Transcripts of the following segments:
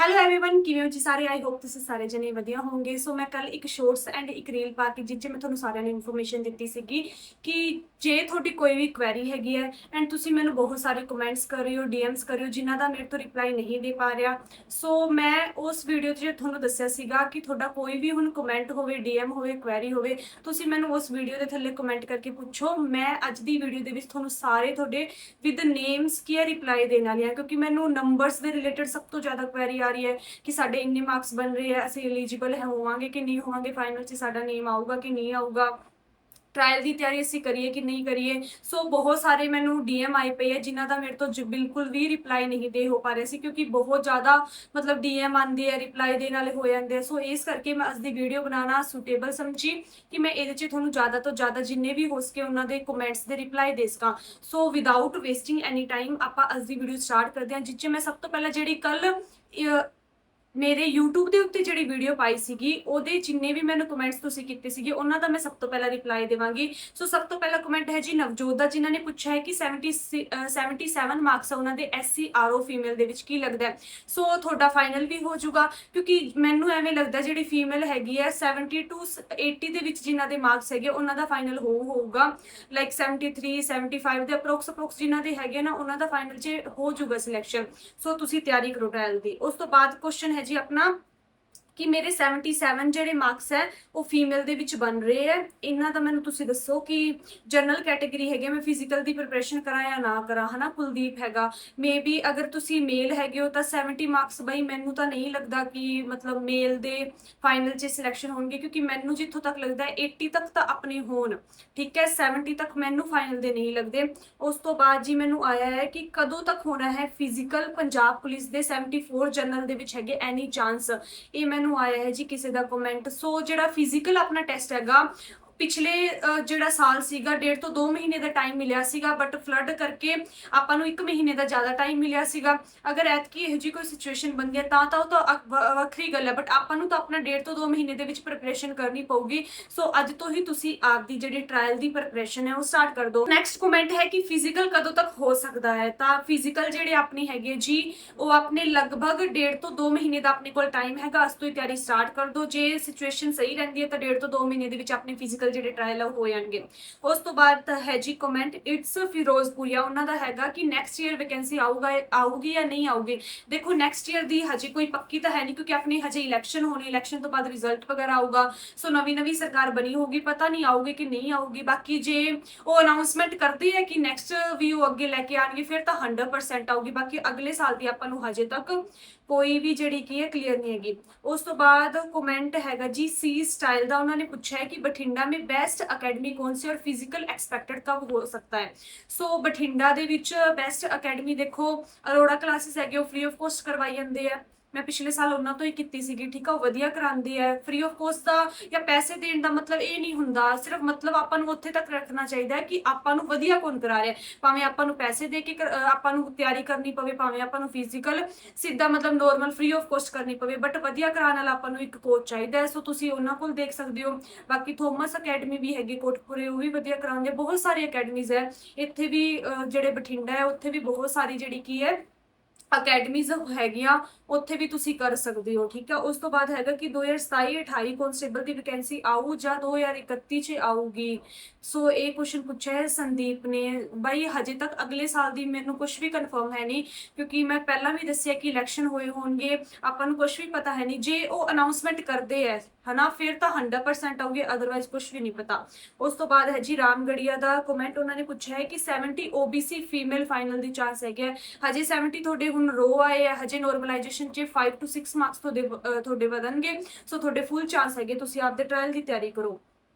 Hello everyone ਕਿਵੇਂ ਹੋ ਜੀ ਸਾਰੇ। ਆਈ ਹੋਪ ਤੁਸੀਂ ਸਾਰੇ ਜਣੇ ਵਧੀਆ ਹੋਵੋਗੇ। ਸੋ ਮੈਂ ਕੱਲ ਇੱਕ ਸ਼ੋਰਟਸ ਐਂਡ ਇੱਕ ਰੀਲ ਪਾ ਕੇ ਜਿੱਥੇ ਮੈਂ ਤੁਹਾਨੂੰ ਸਾਰਿਆਂ ਨੂੰ ਇਨਫੋਰਮੇਸ਼ਨ ਦਿੱਤੀ ਸੀਗੀ ਕਿ ਜੇ ਤੁਹਾਡੀ ਕੋਈ ਵੀ ਕੁਐਰੀ ਹੈਗੀ ਹੈ ਐਂਡ ਤੁਸੀਂ ਮੈਨੂੰ ਬਹੁਤ ਸਾਰੇ ਕਮੈਂਟਸ ਕਰ ਰਹੇ ਹੋ, ਡੀਐਮਸ ਕਰ ਰਹੇ ਹੋ, ਜਿਨ੍ਹਾਂ ਦਾ ਮੇਰੇ ਤੋਂ ਰਿਪਲਾਈ ਨਹੀਂ ਦੇ ਪਾ ਰਿਹਾ। ਸੋ ਮੈਂ ਉਸ ਵੀਡੀਓ 'ਚ ਤੁਹਾਨੂੰ ਦੱਸਿਆ ਸੀਗਾ ਕਿ ਤੁਹਾਡਾ ਕੋਈ ਵੀ ਹੁਣ ਕਮੈਂਟ ਹੋਵੇ, ਡੀਐਮ ਹੋਵੇ, ਕੁਐਰੀ ਹੋਵੇ, ਤੁਸੀਂ ਮੈਨੂੰ ਉਸ ਵੀਡੀਓ ਦੇ ਥੱਲੇ ਕਮੈਂਟ ਕਰਕੇ ਪੁੱਛੋ। ਮੈਂ ਅੱਜ ਦੀ ਵੀਡੀਓ ਦੇ ਵਿੱਚ ਤੁਹਾਨੂੰ ਸਾਰੇ ਤੁਹਾਡੇ ਵਿਦ ਨੇਮਸ ਕੀ ਰਿਪਲਾਈ ਦੇਣ ਵਾਲੀ ਹਾਂ, ਕਿਉਂਕਿ ਮੈਨੂੰ ਨੰਬਰਸ ਦੇ ਰਿਲੇਟਡ ਸਭ ਤੋਂ ਜ਼ਿਆਦਾ ਕੁਐਰੀ ਆ ਰਹੀ ਹੈ ਕਿ ਸਾਡੇ ਇੰਨੇ ਮਾਰਕਸ ਬਣ ਰਹੇ ਆ, ਅਸੀਂ ਐਲੀਜੀਬਲ ਹੋਵਾਂਗੇ ਕਿ ਨਹੀਂ ਹੋਵਾਂਗੇ, ਫਾਈਨਲ 'ਚ ਸਾਡਾ ਨੇਮ ਆਊਗਾ ਕਿ ਨਹੀਂ ਆਊਗਾ, ट्रायल की तैयारी ਅਸੀਂ ਕਰੀਏ ਕਿ ਨਹੀਂ ਕਰੀਏ। ਸੋ ਬਹੁਤ ਸਾਰੇ ਮੈਨੂੰ ਡੀਐਮ ਆਏ ਪਏ ਹੈ ਜਿਨ੍ਹਾਂ ਦਾ ਮੇਰੇ ਤੋਂ ਬਿਲਕੁਲ ਵੀ ਰਿਪਲਾਈ ਨਹੀਂ ਦੇ ਹੋ ਪਾ ਰਿਹਾ ਸੀ, ਕਿਉਂਕਿ ਬਹੁਤ ਜ਼ਿਆਦਾ ਮਤਲਬ ਡੀਐਮ ਆਉਂਦੇ ਆ, ਰਿਪਲਾਈ ਦੇਣ ਵਾਲੇ ਹੋ ਜਾਂਦੇ ਆ। ਸੋ ਇਸ ਕਰਕੇ ਮੈਂ ਅੱਜ ਦੀ ਵੀਡੀਓ ਬਣਾਉਣਾ ਸੁਟੇਬਲ ਸਮਝੀ ਕਿ ਮੈਂ ਇਹਦੇ 'ਚ ਤੁਹਾਨੂੰ ਜ਼ਿਆਦਾ ਤੋਂ ਜ਼ਿਆਦਾ ਜਿੰਨੇ ਵੀ ਹੋ ਸਕੇ ਉਹਨਾਂ ਦੇ ਕਮੈਂਟਸ ਦੇ ਰਿਪਲਾਈ ਦੇ ਸਕਾਂ। ਸੋ ਵਿਦਆਊਟ ਵੇਸਟਿੰਗ ਐਨੀ ਟਾਈਮ ਆਪਾਂ ਅੱਜ ਦੀ ਵੀਡੀਓ ਸਟਾਰਟ ਕਰਦੇ ਹਾਂ, ਜਿਸ 'ਚ ਮੈਂ ਸਭ ਤੋਂ ਪਹਿਲਾਂ ਜਿਹੜੀ ਕੱਲ ਮੇਰੇ YouTube ਦੇ ਉੱਤੇ ਜਿਹੜੀ ਵੀਡੀਓ ਪਾਈ ਸੀਗੀ ਉਹਦੇ ਜਿੰਨੇ ਵੀ ਮੈਨੂੰ ਕਮੈਂਟਸ ਤੁਸੀਂ ਕੀਤੇ ਸੀਗੇ ਉਹਨਾਂ ਦਾ ਮੈਂ ਸਭ ਤੋਂ ਪਹਿਲਾਂ ਰਿਪਲਾਈ ਦੇਵਾਂਗੀ। ਸੋ ਸਭ ਤੋਂ ਪਹਿਲਾ ਕਮੈਂਟ ਹੈ ਜੀ ਨਵਜੋਤ ਦਾ, ਜਿਨ੍ਹਾਂ ਨੇ ਪੁੱਛਿਆ ਹੈ ਕਿ 77 ਮਾਰਕਸ ਆ ਉਹਨਾਂ ਦੇ SC RO ਫੀਮੇਲ ਦੇ ਵਿੱਚ, ਕੀ ਲੱਗਦਾ ਹੈ। ਸੋ ਤੁਹਾਡਾ ਫਾਈਨਲ ਵੀ ਹੋ ਜਾਊਗਾ, ਕਿਉਂਕਿ ਮੈਨੂੰ ਐਵੇਂ ਲੱਗਦਾ ਜਿਹੜੀ ਫੀਮੇਲ ਹੈਗੀ ਹੈ 70 to 80 ਦੇ ਵਿੱਚ ਜਿਨ੍ਹਾਂ ਦੇ ਮਾਰਕਸ ਹੈਗੇ ਉਹਨਾਂ ਦਾ ਫਾਈਨਲ ਹੋਊਗਾ। ਲਾਈਕ 73 75 ਦੇ ਅਪਰੋਕਸ ਜਿਨ੍ਹਾਂ ਦੇ ਹੈਗੇ ਨਾ ਉਹਨਾਂ ਦਾ ਫਾਈਨਲ 'ਚ ਹੋ ਜਾਊਗਾ ਸਿਲੈਕਸ਼ਨ। ਸੋ ਤੁਸੀਂ ਤਿਆਰੀ ਕਰੋ ਟ੍ਰਾਇਲ ਦੀ। ਉਸ ਤੋਂ ਬਾਅਦ ਕੁਐਸਚਨ ਹੈ जी अपना कि मेरे 77 ਜਿਹੜੇ ਮਾਰਕਸ ਹੈ ਉਹ ਫੀਮੇਲ ਦੇ ਵਿੱਚ ਬਣ ਰਹੇ ਹੈ। ਇਹਨਾਂ ਦਾ ਮੈਨੂੰ ਤੁਸੀਂ ਦੱਸੋ ਕਿ ਜਨਰਲ ਕੈਟਾਗਰੀ ਹੈਗੇ, ਮੈਂ ਫਿਜ਼ੀਕਲ ਦੀ ਪ੍ਰੀਪਰੇਸ਼ਨ ਕਰਾਂ ਜਾਂ ਨਾ ਕਰਾਂ, ਹਨਾ। ਕੁਲਦੀਪ ਹੈਗਾ, ਮੇ ਬੀ ਅਗਰ ਤੁਸੀਂ ਮੇਲ ਹੈਗੇ ਹੋ ਤਾਂ 70 ਮਾਰਕਸ ਬਈ ਮੈਨੂੰ ਤਾਂ ਨਹੀਂ ਲੱਗਦਾ ਕਿ ਮਤਲਬ ਮੇਲ ਦੇ ਫਾਈਨਲ 'ਚ ਸਿਲੈਕਸ਼ਨ ਹੋਣਗੇ, ਕਿਉਂਕਿ ਮੈਨੂੰ ਜਿੱਥੋਂ ਤੱਕ ਲੱਗਦਾ ਹੈ 80 ਤੱਕ ਤਾਂ ਆਪਣੇ ਹੋਣ, ਠੀਕ ਹੈ। 70 ਤੱਕ ਮੈਨੂੰ ਫਾਈਨਲ ਦੇ ਨਹੀਂ ਲੱਗਦੇ। ਉਸ ਤੋਂ ਬਾਅਦ ਜੀ ਮੈਨੂੰ ਆਇਆ ਹੈ ਕਿ ਕਦੋਂ ਤੱਕ ਹੋਣਾ ਹੈ ਫਿਜ਼ੀਕਲ ਪੰਜਾਬ ਪੁਲਿਸ ਦੇ 74 ਜਨਰਲ ਦੇ ਵਿੱਚ ਹੈਗੇ ਐਨੀ ਚਾਂਸ। ਇਹ ਮੈਨੂੰ ਆਇਆ ਹੈ ਜੀ ਕਿਸੇ ਦਾ ਕਮੈਂਟ। ਸੋ ਜਿਹੜਾ ਫਿਜ਼ੀਕਲ ਆਪਣਾ ਟੈਸਟ ਹੈਗਾ ਪਿਛਲੇ ਜਿਹੜਾ ਸਾਲ ਸੀਗਾ 1.5 ਤੋਂ 2 ਮਹੀਨੇ ਦਾ ਟਾਈਮ ਮਿਲਿਆ ਸੀਗਾ, ਬਟ ਫਲੱਡ ਕਰਕੇ ਆਪਾਂ ਨੂੰ 1 ਮਹੀਨੇ ਦਾ ਜ਼ਿਆਦਾ ਟਾਈਮ ਮਿਲਿਆ ਸੀਗਾ। ਅਗਰ ਐਤਕੀ ਇਹੋ ਜਿਹੀ ਕੋਈ ਸਿਚੁਏਸ਼ਨ ਬਣਦੀ ਹੈ ਤਾਂ ਉਹ ਤਾਂ ਵੱਖਰੀ ਗੱਲ ਹੈ, ਬਟ ਆਪਾਂ ਨੂੰ ਤਾਂ ਆਪਣਾ 1.5 ਤੋਂ 2 ਮਹੀਨੇ ਦੇ ਵਿੱਚ ਪ੍ਰੀਪਰੇਸ਼ਨ ਕਰਨੀ ਪਊਗੀ। ਸੋ ਅੱਜ ਤੋਂ ਹੀ ਤੁਸੀਂ ਆਪਦੀ ਜਿਹੜੀ ਟ੍ਰਾਇਲ ਦੀ ਪ੍ਰੀਪਰੇਸ਼ਨ ਹੈ ਉਹ ਸਟਾਰਟ ਕਰ ਦਿਓ। ਨੈਕਸਟ ਕਮੈਂਟ ਹੈ ਕਿ ਫਿਜ਼ੀਕਲ ਕਦੋਂ ਤੱਕ ਹੋ ਸਕਦਾ ਹੈ, ਤਾਂ ਫਿਜ਼ੀਕਲ ਜਿਹੜੇ ਆਪਣੀ ਹੈਗੇ ਜੀ ਉਹ ਆਪਣੇ ਲਗਭਗ 1.5 ਤੋਂ 2 ਮਹੀਨੇ ਦਾ ਆਪਣੇ ਕੋਲ ਟਾਈਮ ਹੈਗਾ। ਅੱਜ ਤੋਂ ਹੀ ਤਿਆਰੀ ਸਟਾਰਟ ਕਰ ਦਿਓ। ਜੇ ਸਿਚੁਏਸ਼ਨ ਸਹੀ ਰਹਿੰਦੀ ਹੈ ਤਾਂ 1.5 ਤੋਂ 2 ਮਹੀਨੇ ਦੇ ਵਿੱਚ ਆਪਣੇ ਫਿਜ਼ੀਕਲ ਜਿਹੜੇ ਟ੍ਰਾਇਲ ਹੋ ਜਾਣਗੇ। ਉਸ ਤੋਂ ਬਾਅਦ ਹੈ ਜੀ ਕਮੈਂਟ ਇਟਸ ਫਿਰੋਜ਼ਪੁਰੀਆ, ਉਹਨਾਂ ਦਾ ਹੈਗਾ ਕਿ ਨੈਕਸਟ ਈਅਰ ਵੈਕੈਂਸੀ ਆਊਗੀ ਜਾਂ ਨਹੀਂ ਆਊਗੀ। ਦੇਖੋ ਨੈਕਸਟ ਈਅਰ ਦੀ ਹਜੇ ਕੋਈ ਪੱਕੀ ਤਾਂ ਹੈ ਨਹੀਂ, ਕਿਉਂਕਿ ਆਪਣੀ ਹਜੇ ਇਲੈਕਸ਼ਨ ਹੋਣੀ, ਇਲੈਕਸ਼ਨ ਤੋਂ ਬਾਅਦ ਰਿਜ਼ਲਟ ਵਗੈਰਾ ਆਊਗਾ। ਸੋ ਨਵੀਂ ਸਰਕਾਰ ਬਣੀ ਹੋਊਗੀ, ਪਤਾ ਨਹੀਂ ਆਊਗੀ ਕਿ ਨਹੀਂ ਆਊਗੀ। ਬਾਕੀ ਜੇ ਉਹ ਅਨਾਉਂਸਮੈਂਟ ਕਰਦੇ ਹੈ ਕਿ ਨੈਕਸਟ ਵੀ ਉਹ ਅੱਗੇ ਲੈ ਕੇ ਆਣਗੇ ਫਿਰ ਤਾਂ 100% ਆਊਗੀ। ਬਾਕੀ ਅਗਲੇ ਸਾਲ ਦੀ ਆਪਾਂ ਨੂੰ ਹਜੇ ਤੱਕ ਕੋਈ ਵੀ ਜਿਹੜੀ ਕੀ ਹੈ ਕਲੀਅਰ ਨਹੀਂ ਹੈਗੀ। ਉਸ ਤੋਂ ਬਾਅਦ ਕਮੈਂਟ ਹੈਗਾ ਜੀ ਸੀ स्टाइल ਦਾ, ਉਹਨਾਂ ਨੇ ਪੁੱਛਿਆ ਹੈ कि बठिंडा में बेस्ट अकेडमी कौन सी और फिजिकल एक्सपेक्टेड कब हो सकता है। सो बठिंडा ਦੇ ਵਿੱਚ ਬੈਸਟ ਅਕੈਡਮੀ ਦੇਖੋ ਅਰੋੜਾ ਕਲਾਸਿਸ ਹੈਗੇ, ਉਹ ਫ੍ਰੀ ਆਫ ਕੋਸਟ ਕਰਵਾਈ ਜਾਂਦੇ ਆ। ਮੈਂ ਪਿਛਲੇ ਸਾਲ ਉਹਨਾਂ ਤੋਂ ਹੀ ਕੀਤੀ ਸੀਗੀ, ਠੀਕ ਆ। ਉਹ ਵਧੀਆ ਕਰਾਉਂਦੇ ਆ। ਫ੍ਰੀ ਆਫ ਕੋਸਟ ਦਾ ਜਾਂ ਪੈਸੇ ਦੇਣ ਦਾ ਮਤਲਬ ਇਹ ਨਹੀਂ ਹੁੰਦਾ, ਸਿਰਫ ਮਤਲਬ ਆਪਾਂ ਨੂੰ ਉੱਥੇ ਤੱਕ ਰੱਖਣਾ ਚਾਹੀਦਾ ਹੈ ਕਿ ਆਪਾਂ ਨੂੰ ਵਧੀਆ ਕੌਣ ਕਰਾ ਰਿਹਾ। ਭਾਵੇਂ ਆਪਾਂ ਨੂੰ ਪੈਸੇ ਦੇ ਕੇ ਆਪਾਂ ਨੂੰ ਤਿਆਰੀ ਕਰਨੀ ਪਵੇ, ਭਾਵੇਂ ਆਪਾਂ ਨੂੰ ਫਿਜ਼ੀਕਲ ਸਿੱਧਾ ਮਤਲਬ ਨੋਰਮਲ ਫ੍ਰੀ ਆਫ ਕੋਸਟ ਕਰਨੀ ਪਵੇ, ਬਟ ਵਧੀਆ ਕਰਾਉਣ ਵਾਲਾ ਆਪਾਂ ਨੂੰ ਇੱਕ ਕੋਚ ਚਾਹੀਦਾ ਹੈ। ਸੋ ਤੁਸੀਂ ਉਹਨਾਂ ਕੋਲ ਦੇਖ ਸਕਦੇ ਹੋ। ਬਾਕੀ ਥੋਮਸ ਅਕੈਡਮੀ ਵੀ ਹੈਗੀ ਕੋਟਪੁਰੇ, ਉਹ ਵੀ ਵਧੀਆ ਕਰਾਉਂਦੇ। ਬਹੁਤ ਸਾਰੀ ਅਕੈਡਮੀਜ਼ ਹੈ ਇੱਥੇ ਵੀ, ਜਿਹੜੇ ਬਠਿੰਡਾ ਹੈ ਉੱਥੇ ਵੀ ਬਹੁਤ ਸਾਰੀ ਜਿਹੜੀ ਕੀ ਹੈ ਅਕੈਡਮੀਜ਼ ਹੈਗੀਆਂ, ਉੱਥੇ ਵੀ ਤੁਸੀਂ ਕਰ ਸਕਦੇ ਹੋ, ਠੀਕ ਹੈ। ਉਸ ਤੋਂ ਬਾਅਦ ਹੈਗਾ ਕਿ 2027-28 ਕਨਸਟੇਬਲ ਦੀ ਵੈਕੈਂਸੀ ਆਊ ਜਾਂ 2031 'ਚ ਆਊਗੀ। ਸੋ ਇਹ ਕੁਐਸਚਨ ਪੁੱਛਿਆ ਹੈ ਸੰਦੀਪ ਨੇ। ਬਾਈ ਹਜੇ ਤੱਕ ਅਗਲੇ ਸਾਲ ਦੀ ਮੈਨੂੰ ਕੁਝ ਵੀ ਕਨਫਰਮ ਹੈ ਨਹੀਂ, ਕਿਉਂਕਿ ਮੈਂ ਪਹਿਲਾਂ ਵੀ ਦੱਸਿਆ ਕਿ ਇਲੈਕਸ਼ਨ ਹੋਏ ਹੋਣਗੇ, ਆਪਾਂ ਨੂੰ ਕੁਝ ਵੀ ਪਤਾ ਹੈ ਨਹੀਂ। ਜੇ ਉਹ ਅਨਾਉਂਸਮੈਂਟ ਕਰਦੇ ਹੈ ਹਨਾ ਫਿਰ ਤਾਂ 100% ਆਊਗੀ, ਅਦਰਵਾਈਜ਼ ਕੁਝ ਵੀ ਨਹੀਂ ਪਤਾ। ਉਸ ਤੋਂ ਬਾਅਦ ਹੈ ਜੀ ਰਾਮਗੜੀਆ ਦਾ ਕਮੈਂਟ, ਉਹਨਾਂ ਨੇ ਪੁੱਛਿਆ ਹੈ ਕਿ 70 OBC ਫੀਮੇਲ ਫਾਈਨਲ ਦੀ ਚਾਂਸ ਹੈਗੇ। ਹਜੇ 70 ਤੁਹਾਡੇ ਹੁਣ ਰੋ ਆਏ ਆ, ਹਜੇ ਨੋਰਮਲਾਈਜੇਸ਼ਨ 'ਚ 5 to 6 ਮਾਰਕਸ ਤੁਹਾਡੇ ਵਧਣਗੇ। ਸੋ ਤੁਹਾਡੇ ਫੁੱਲ ਚਾਂਸ ਹੈਗੇ, ਤੁਸੀਂ ਆਪਦੇ ਟ੍ਰਾਇਲ ਦੀ ਤਿਆਰੀ ਕਰੋ।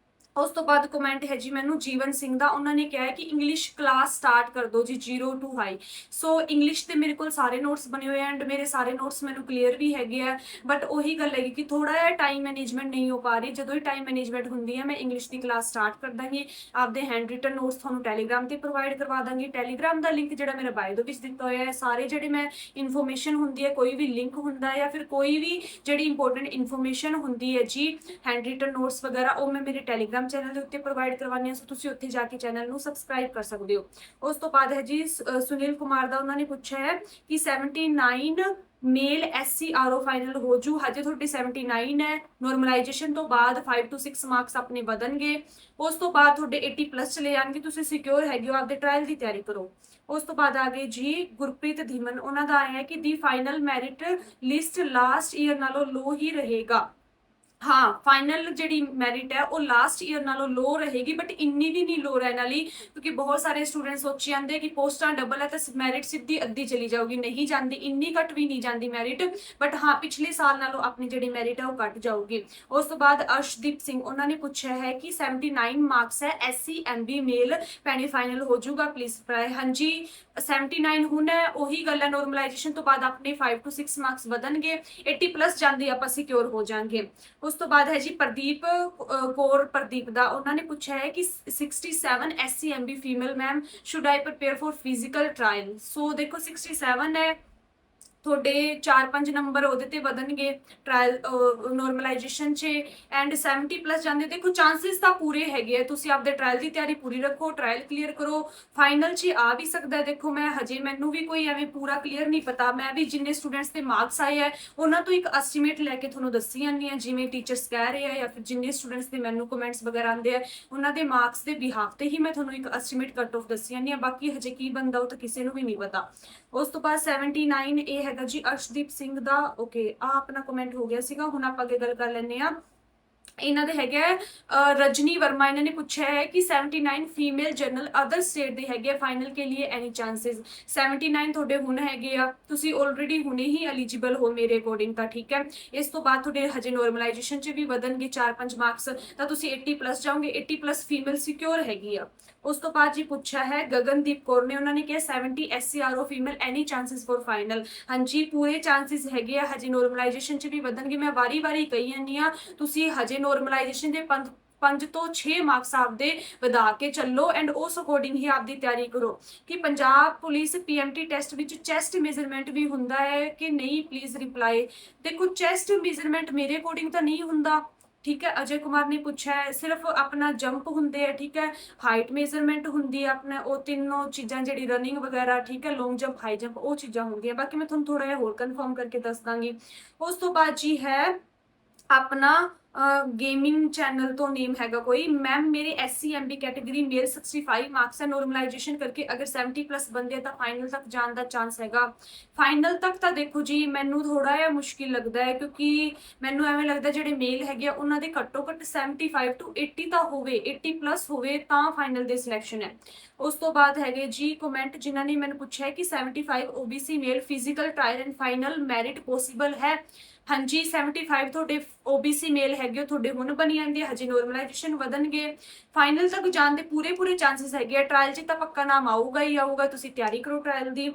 ਉਸ ਤੋਂ ਬਾਅਦ ਕਮੈਂਟ ਹੈ ਜੀ ਮੈਨੂੰ ਜੀਵਨ ਸਿੰਘ ਦਾ, ਉਹਨਾਂ ਨੇ ਕਿਹਾ ਹੈ ਕਿ ਇੰਗਲਿਸ਼ ਕਲਾਸ ਸਟਾਰਟ ਕਰ ਦਿਓ ਜੀ 0 to ਹਾਈ। ਸੋ ਇੰਗਲਿਸ਼ ਤੇ ਮੇਰੇ ਕੋਲ ਸਾਰੇ ਨੋਟਸ ਬਣੇ ਹੋਏ ਐਂਡ ਮੇਰੇ ਸਾਰੇ ਨੋਟਸ ਮੈਨੂੰ ਕਲੀਅਰ ਵੀ ਹੈਗੇ ਆ, ਬਟ ਉਹੀ ਗੱਲ ਹੈਗੀ ਕਿ ਥੋੜਾ ਜਿਹਾ ਟਾਈਮ ਮੈਨੇਜਮੈਂਟ ਨਹੀਂ ਹੋ ਪਾ ਰਹੀ। ਜਦੋਂ ਹੀ ਟਾਈਮ ਮੈਨੇਜਮੈਂਟ ਹੁੰਦੀ ਹੈ ਮੈਂ ਇੰਗਲਿਸ਼ ਦੀ ਕਲਾਸ ਸਟਾਰਟ ਕਰ ਦਾਂਗੀ। ਆਪਦੇ ਹੈਂਡ ਰਿਟਨ ਨੋਟਸ ਤੁਹਾਨੂੰ ਟੈਲੀਗ੍ਰਾਮ ਤੇ ਪ੍ਰੋਵਾਈਡ ਕਰਵਾ ਦਾਂਗੀ। ਟੈਲੀਗ੍ਰਾਮ ਦਾ ਲਿੰਕ ਜਿਹੜਾ ਮੇਰਾ ਬਾਇਓ ਦੇ ਵਿੱਚ ਦਿੱਤਾ ਹੋਇਆ ਹੈ। ਸਾਰੇ ਜਿਹੜੇ ਮੈਂ ਇਨਫੋਰਮੇਸ਼ਨ ਹੁੰਦੀ ਹੈ, ਕੋਈ ਵੀ ਲਿੰਕ ਹੁੰਦਾ ਹੈ ਜਾਂ ਫਿਰ ਕੋਈ ਵੀ ਜਿਹੜੀ ਇੰਪੋਰਟੈਂਟ ਇਨਫੋਰਮੇਸ਼ਨ ਹੁੰਦੀ ਹੈ ਜੀ ਹੈਂਡ ਰਿਟਨ ਨੋਟਸ ਵਗੈਰਾ, ਉਹ ਮੈਂ ਮੇਰੇ ਟੈਲੀਗ੍ਰਾਮ ਚੈਨਲ ਦੇ ਉੱਤੇ ਪ੍ਰੋਵਾਈਡ ਕਰਵਾਉਂਦੀ ਹਾਂ। ਸੋ ਤੁਸੀਂ ਉੱਥੇ ਜਾ ਕੇ ਚੈਨਲ ਨੂੰ ਸਬਸਕ੍ਰਾਈਬ ਕਰ ਸਕਦੇ ਹੋ। ਉਸ ਤੋਂ ਬਾਅਦ ਹੈ ਜੀ ਸੁਨੀਲ ਕੁਮਾਰ ਦਾ, ਉਹਨਾਂ ਨੇ ਪੁੱਛਿਆ ਹੈ ਕਿ 79 ਮੇਲ SCRO ਫਾਈਨਲ ਹੋ ਜੂ। ਹਜੇ ਤੁਹਾਡੀ 79 ਹੈ, ਨੋਰਮਲਾਈਜੇਸ਼ਨ ਤੋਂ ਬਾਅਦ 5 to 6 ਮਾਰਕਸ ਆਪਣੇ ਵਧਣਗੇ। ਉਸ ਤੋਂ ਬਾਅਦ ਤੁਹਾਡੇ 80 ਪਲੱਸ ਚਲੇ ਜਾਣਗੇ, ਤੁਸੀਂ ਸਿਕਿਉਰ ਹੈਗੇ ਹੋ, ਆਪਦੇ ਟ੍ਰਾਇਲ ਦੀ ਤਿਆਰੀ ਕਰੋ। ਉਸ ਤੋਂ ਬਾਅਦ ਆ ਗਏ ਜੀ ਗੁਰਪ੍ਰੀਤ ਧੀਮਨ, ਉਹਨਾਂ ਦਾ ਆਇਆ ਕਿ ਦੀ final merit list last year ਨਾਲੋਂ ਲੋ ਹੀ ਰਹੇਗਾ। ਹਾਂ, ਫਾਈਨਲ ਜਿਹੜੀ ਮੈਰਿਟ ਹੈ ਉਹ ਲਾਸਟ ਈਅਰ ਨਾਲੋਂ ਲੋ ਰਹੇਗੀ, ਬਟ ਇੰਨੀ ਵੀ ਨਹੀਂ ਲੋ ਰਹਿਣ ਵਾਲੀ, ਕਿਉਂਕਿ ਬਹੁਤ ਸਾਰੇ ਸਟੂਡੈਂਟ ਸੋਚੀ ਜਾਂਦੇ ਕਿ ਪੋਸਟਾਂ ਡਬਲ ਹੈ ਤਾਂ ਮੈਰਿਟ ਸਿੱਧੀ ਅੱਧੀ ਚਲੀ ਜਾਊਗੀ। ਨਹੀਂ ਜਾਂਦੀ, ਇੰਨੀ ਘੱਟ ਵੀ ਨਹੀਂ ਜਾਂਦੀ ਮੈਰਿਟ, ਬਟ ਹਾਂ ਪਿਛਲੇ ਸਾਲ ਨਾਲੋਂ ਆਪਣੀ ਜਿਹੜੀ ਮੈਰਿਟ ਹੈ ਉਹ ਘੱਟ ਜਾਊਗੀ। ਉਸ ਤੋਂ ਬਾਅਦ ਅਰਸ਼ਦੀਪ ਸਿੰਘ, ਉਹਨਾਂ ਨੇ ਪੁੱਛਿਆ ਹੈ ਕਿ 79 ਮਾਰਕਸ ਹੈ, SC MB ਮੇਲ ਪੈਣੀ ਫਾਈਨਲ ਹੋ ਜਾਊਗਾ ਪਲੀਜ਼ ਰਿਪਲਾਈ। ਹਾਂਜੀ 79 ਹੁਣ ਹੈ, ਉਹੀ ਗੱਲ ਹੈ, ਨੋਰਮਲਾਈਜੇਸ਼ਨ ਤੋਂ ਬਾਅਦ ਆਪਣੇ 5 to 6 ਮਾਰਕਸ ਵਧਣਗੇ, 80 ਪਲੱਸ ਜਾਂਦੇ ਆਪਾਂ ਸਿਕਿਉਰ ਹੋ ਜਾਣਗੇ। ਉਸ ਤੋਂ ਬਾਅਦ ਹੈ ਜੀ ਪ੍ਰਦੀਪ ਕੌਰ ਪ੍ਰਦੀਪ ਦਾ, ਉਹਨਾਂ ਨੇ ਪੁੱਛਿਆ ਹੈ ਕਿ 67 SC MB female ma'am should I prepare for physical trial. So ਦੇਖੋ 67 ਹੈ, ਤੁਹਾਡੇ 4-5 ਨੰਬਰ ਉਹਦੇ ਤੇ ਵਧਣਗੇ ਟ੍ਰਾਇਲ ਨੋਰਮਲਾਈਜੇਸ਼ਨ 'ਚ, ਐਂਡ 70 ਪਲੱਸ ਜਾਂਦੇ। ਦੇਖੋ ਚਾਂਸਸ ਤਾਂ ਪੂਰੇ ਹੈਗੇ ਆ, ਤੁਸੀਂ ਆਪਦੇ ਟ੍ਰਾਇਲ ਦੀ ਤਿਆਰੀ ਪੂਰੀ ਰੱਖੋ, ਟ੍ਰਾਇਲ ਕਲੀਅਰ ਕਰੋ, ਫਾਈਨਲ 'ਚ ਆ ਵੀ ਸਕਦਾ। ਦੇਖੋ ਮੈਂ ਹਜੇ, ਮੈਨੂੰ ਵੀ ਕੋਈ ਐਵੇਂ ਪੂਰਾ ਕਲੀਅਰ ਨਹੀਂ ਪਤਾ, ਮੈਂ ਵੀ ਜਿੰਨੇ ਸਟੂਡੈਂਟਸ ਦੇ ਮਾਰਕਸ ਆਏ ਆ ਉਹਨਾਂ ਤੋਂ ਇੱਕ ਐਸਟੀਮੇਟ ਲੈ ਕੇ ਤੁਹਾਨੂੰ ਦੱਸੀ ਜਾਂਦੀ ਹਾਂ, ਜਿਵੇਂ ਟੀਚਰਸ ਕਹਿ ਰਹੇ ਆ ਜਾਂ ਫਿਰ ਜਿੰਨੇ ਸਟੂਡੈਂਟਸ ਦੇ ਮੈਨੂੰ ਕਮੈਂਟਸ ਵਗੈਰਾ ਆਉਂਦੇ ਆ ਉਹਨਾਂ ਦੇ ਮਾਰਕਸ ਦੇ ਬਿਹਾਫ ਤੇ ਹੀ ਮੈਂ ਤੁਹਾਨੂੰ ਇੱਕ ਐਸਟੀਮੇਟ ਕੱਟ ਆਫ ਦੱਸੀ ਜਾਂਦੀ ਹਾਂ। ਬਾਕੀ ਹਜੇ ਕੀ ਬਣਦਾ ਉਹ ਤਾਂ ਕਿਸੇ ਨੂੰ ਵੀ ਨਹੀਂ ਪਤਾ। ਉਸ ਤੋਂ ਬਾਅਦ 79 ਇਹ ਹੈਗਾ ਜੀ ਅਰਸ਼ਦੀਪ ਸਿੰਘ ਦਾ। ਓਕੇ, ਆ ਆਪਣਾ ਕਮੈਂਟ ਹੋ ਗਿਆ ਸੀਗਾ, ਹੁਣ ਆਪਾਂ ਅੱਗੇ ਗੱਲ ਕਰ ਲੈਂਦੇ ਆ। ਇਹਨਾਂ ਦੇ ਹੈਗੇ रजनी वर्मा, इन्होंने पूछा है कि 79 फीमेल जनरल अदर स्टेट ਦੇ ਹੈਗੇ फाइनल के लिए एनी चांसेस। 79 ਤੁਹਾਡੇ ਹੁਣ ਹੈਗੇ ਆ, ਤੁਸੀਂ ਆਲਰੇਡੀ ਹੁਣੇ ਹੀ ਐਲੀਜੀਬਲ ਹੋ ਮੇਰੇ ਅਕੋਰਡਿੰਗ ਤਾਂ ਠੀਕ ਹੈ। ਇਸ ਤੋਂ ਬਾਅਦ ਤੁਹਾਡੇ ਹਜੇ ਨੋਰਮਲਾਈਜੇਸ਼ਨ 'ਚ ਵੀ ਵਧਣਗੇ 4-5 ਮਾਰਕਸ, ਤਾਂ ਤੁਸੀਂ 80 ਪਲੱਸ ਜਾਓਗੇ, 80 ਪਲੱਸ ਫੀਮੇਲ ਸਿਕਿਉਰ ਹੈਗੀ ਆ। ਉਸ ਤੋਂ ਬਾਅਦ ਜੀ ਪੁੱਛਿਆ ਹੈ ਗਗਨਦੀਪ ਕੌਰ ਨੇ, ਉਹਨਾਂ ਨੇ ਕਿਹਾ 70 SCRO female any chances for final. ਹਾਂਜੀ ਪੂਰੇ ਚਾਂसेस ਹੈਗੇ ਆ, ਹਜੇ ਨੋਰਮਲਾਈਜੇਸ਼ਨ 'ਚ ਵੀ ਵਧਣਗੇ। ਮੈਂ ਵਾਰੀ-ਵਾਰੀ ਕਹੀ ਜਾਂਦੀ ਆ, ਤੁਸੀਂ ਹਜੇ ਨੋਰਮਲਾਈਜੇਸ਼ਨ ਦੇ 5 ਤੋਂ 6 ਮਾਰਕਸ ਆਪਦੇ ਵਧਾ ਕੇ ਚੱਲੋ ਐਂਡ ਉਸ ਅਕੋਰਡਿੰਗ ਹੀ ਆਪਦੀ ਤਿਆਰੀ ਕਰੋ। ਕਿ ਪੰਜਾਬ ਪੁਲਿਸ PMT ਟੈਸਟ ਵਿੱਚ ਚੈਸਟ ਮੇਜ਼ਰਮੈਂਟ ਵੀ ਹੁੰਦਾ ਹੈ ਕਿ ਨਹੀਂ, ਪਲੀਜ਼ ਰਿਪਲਾਈ। ਦੇਖੋ ਚੈਸਟ ਮੇਜ਼ਰਮੈਂਟ ਮੇਰੇ ਅਕੋਰਡਿੰਗ ਤਾਂ ਨਹੀਂ ਹੁੰਦਾ, ਠੀਕ ਹੈ। ਅਜੇ ਕੁਮਾਰ ਨੇ ਪੁੱਛਿਆ ਹੈ, ਸਿਰਫ ਆਪਣਾ ਜੰਪ ਹੁੰਦੇ ਆ, ਠੀਕ ਹੈ, ਹਾਈਟ ਮੇਜ਼ਰਮੈਂਟ ਹੁੰਦੀ ਹੈ, ਆਪਣਾ ਉਹ ਤਿੰਨੋਂ ਚੀਜ਼ਾਂ ਜਿਹੜੀ ਰਨਿੰਗ ਵਗੈਰਾ, ਠੀਕ ਹੈ, ਲੌਂਗ ਜੰਪ, ਹਾਈ ਜੰਪ, ਉਹ ਚੀਜ਼ਾਂ ਹੁੰਦੀਆਂ। ਬਾਕੀ ਮੈਂ ਤੁਹਾਨੂੰ ਥੋੜਾ ਜਿਹਾ ਹੋਰ ਕਨਫਰਮ ਕਰਕੇ ਦੱਸ ਦਾਂਗੀ। ਉਸ ਤੋਂ ਬਾਅਦ ਜੀ ਹੈ ਆਪਣਾ गेमिंग चैनल तो नेम हैगा कोई, मैम मेरे SC MB category mail 65 marks है, नॉर्मलाइजेशन करके अगर 70 प्लस बंदे तो फाइनल तक जाने का चांस हैगा। फाइनल तक तो देखो जी मैनू थोड़ा जिहा मुश्किल लगता है, क्योंकि मैनू एवें लगता है ਜਿਹੜੇ मेल हैगे उन्हां दे घट्टो घट्ट 75 to 80 ਤਾਂ ਹੋਵੇ, 80 प्लस ਹੋਵੇ ਤਾਂ फाइनल ਦੇ सिलेक्शन है। उस तो बाद हैगे जी कमेंट जिन्होंने ने मैंने पूछा है कि 75 OBC male physical trial and final merit possible है। हाँ जी 75 ਤੁਹਾਡੇ OBC ਮੇਲ ਹੈਗੇ ਤੁਹਾਡੇ ਹੁਣ ਬਣੀ ਜਾਂਦੇ, ਹਜੇ ਨੋਰਮਲਾਈਜੇਸ਼ਨ ਵਧਣਗੇ, ਫਾਈਨਲ ਤੱਕ ਜਾਣ ਦੇ ਪੂਰੇ ਚਾਂਸਸ ਹੈਗੇ ਆ। ਟ੍ਰਾਇਲ 'ਚ ਤਾਂ ਪੱਕਾ ਨਾਮ ਆਊਗਾ ਹੀ ਆਊਗਾ, ਤੁਸੀਂ ਤਿਆਰੀ ਕਰੋ ਟ੍ਰਾਇਲ ਦੀ।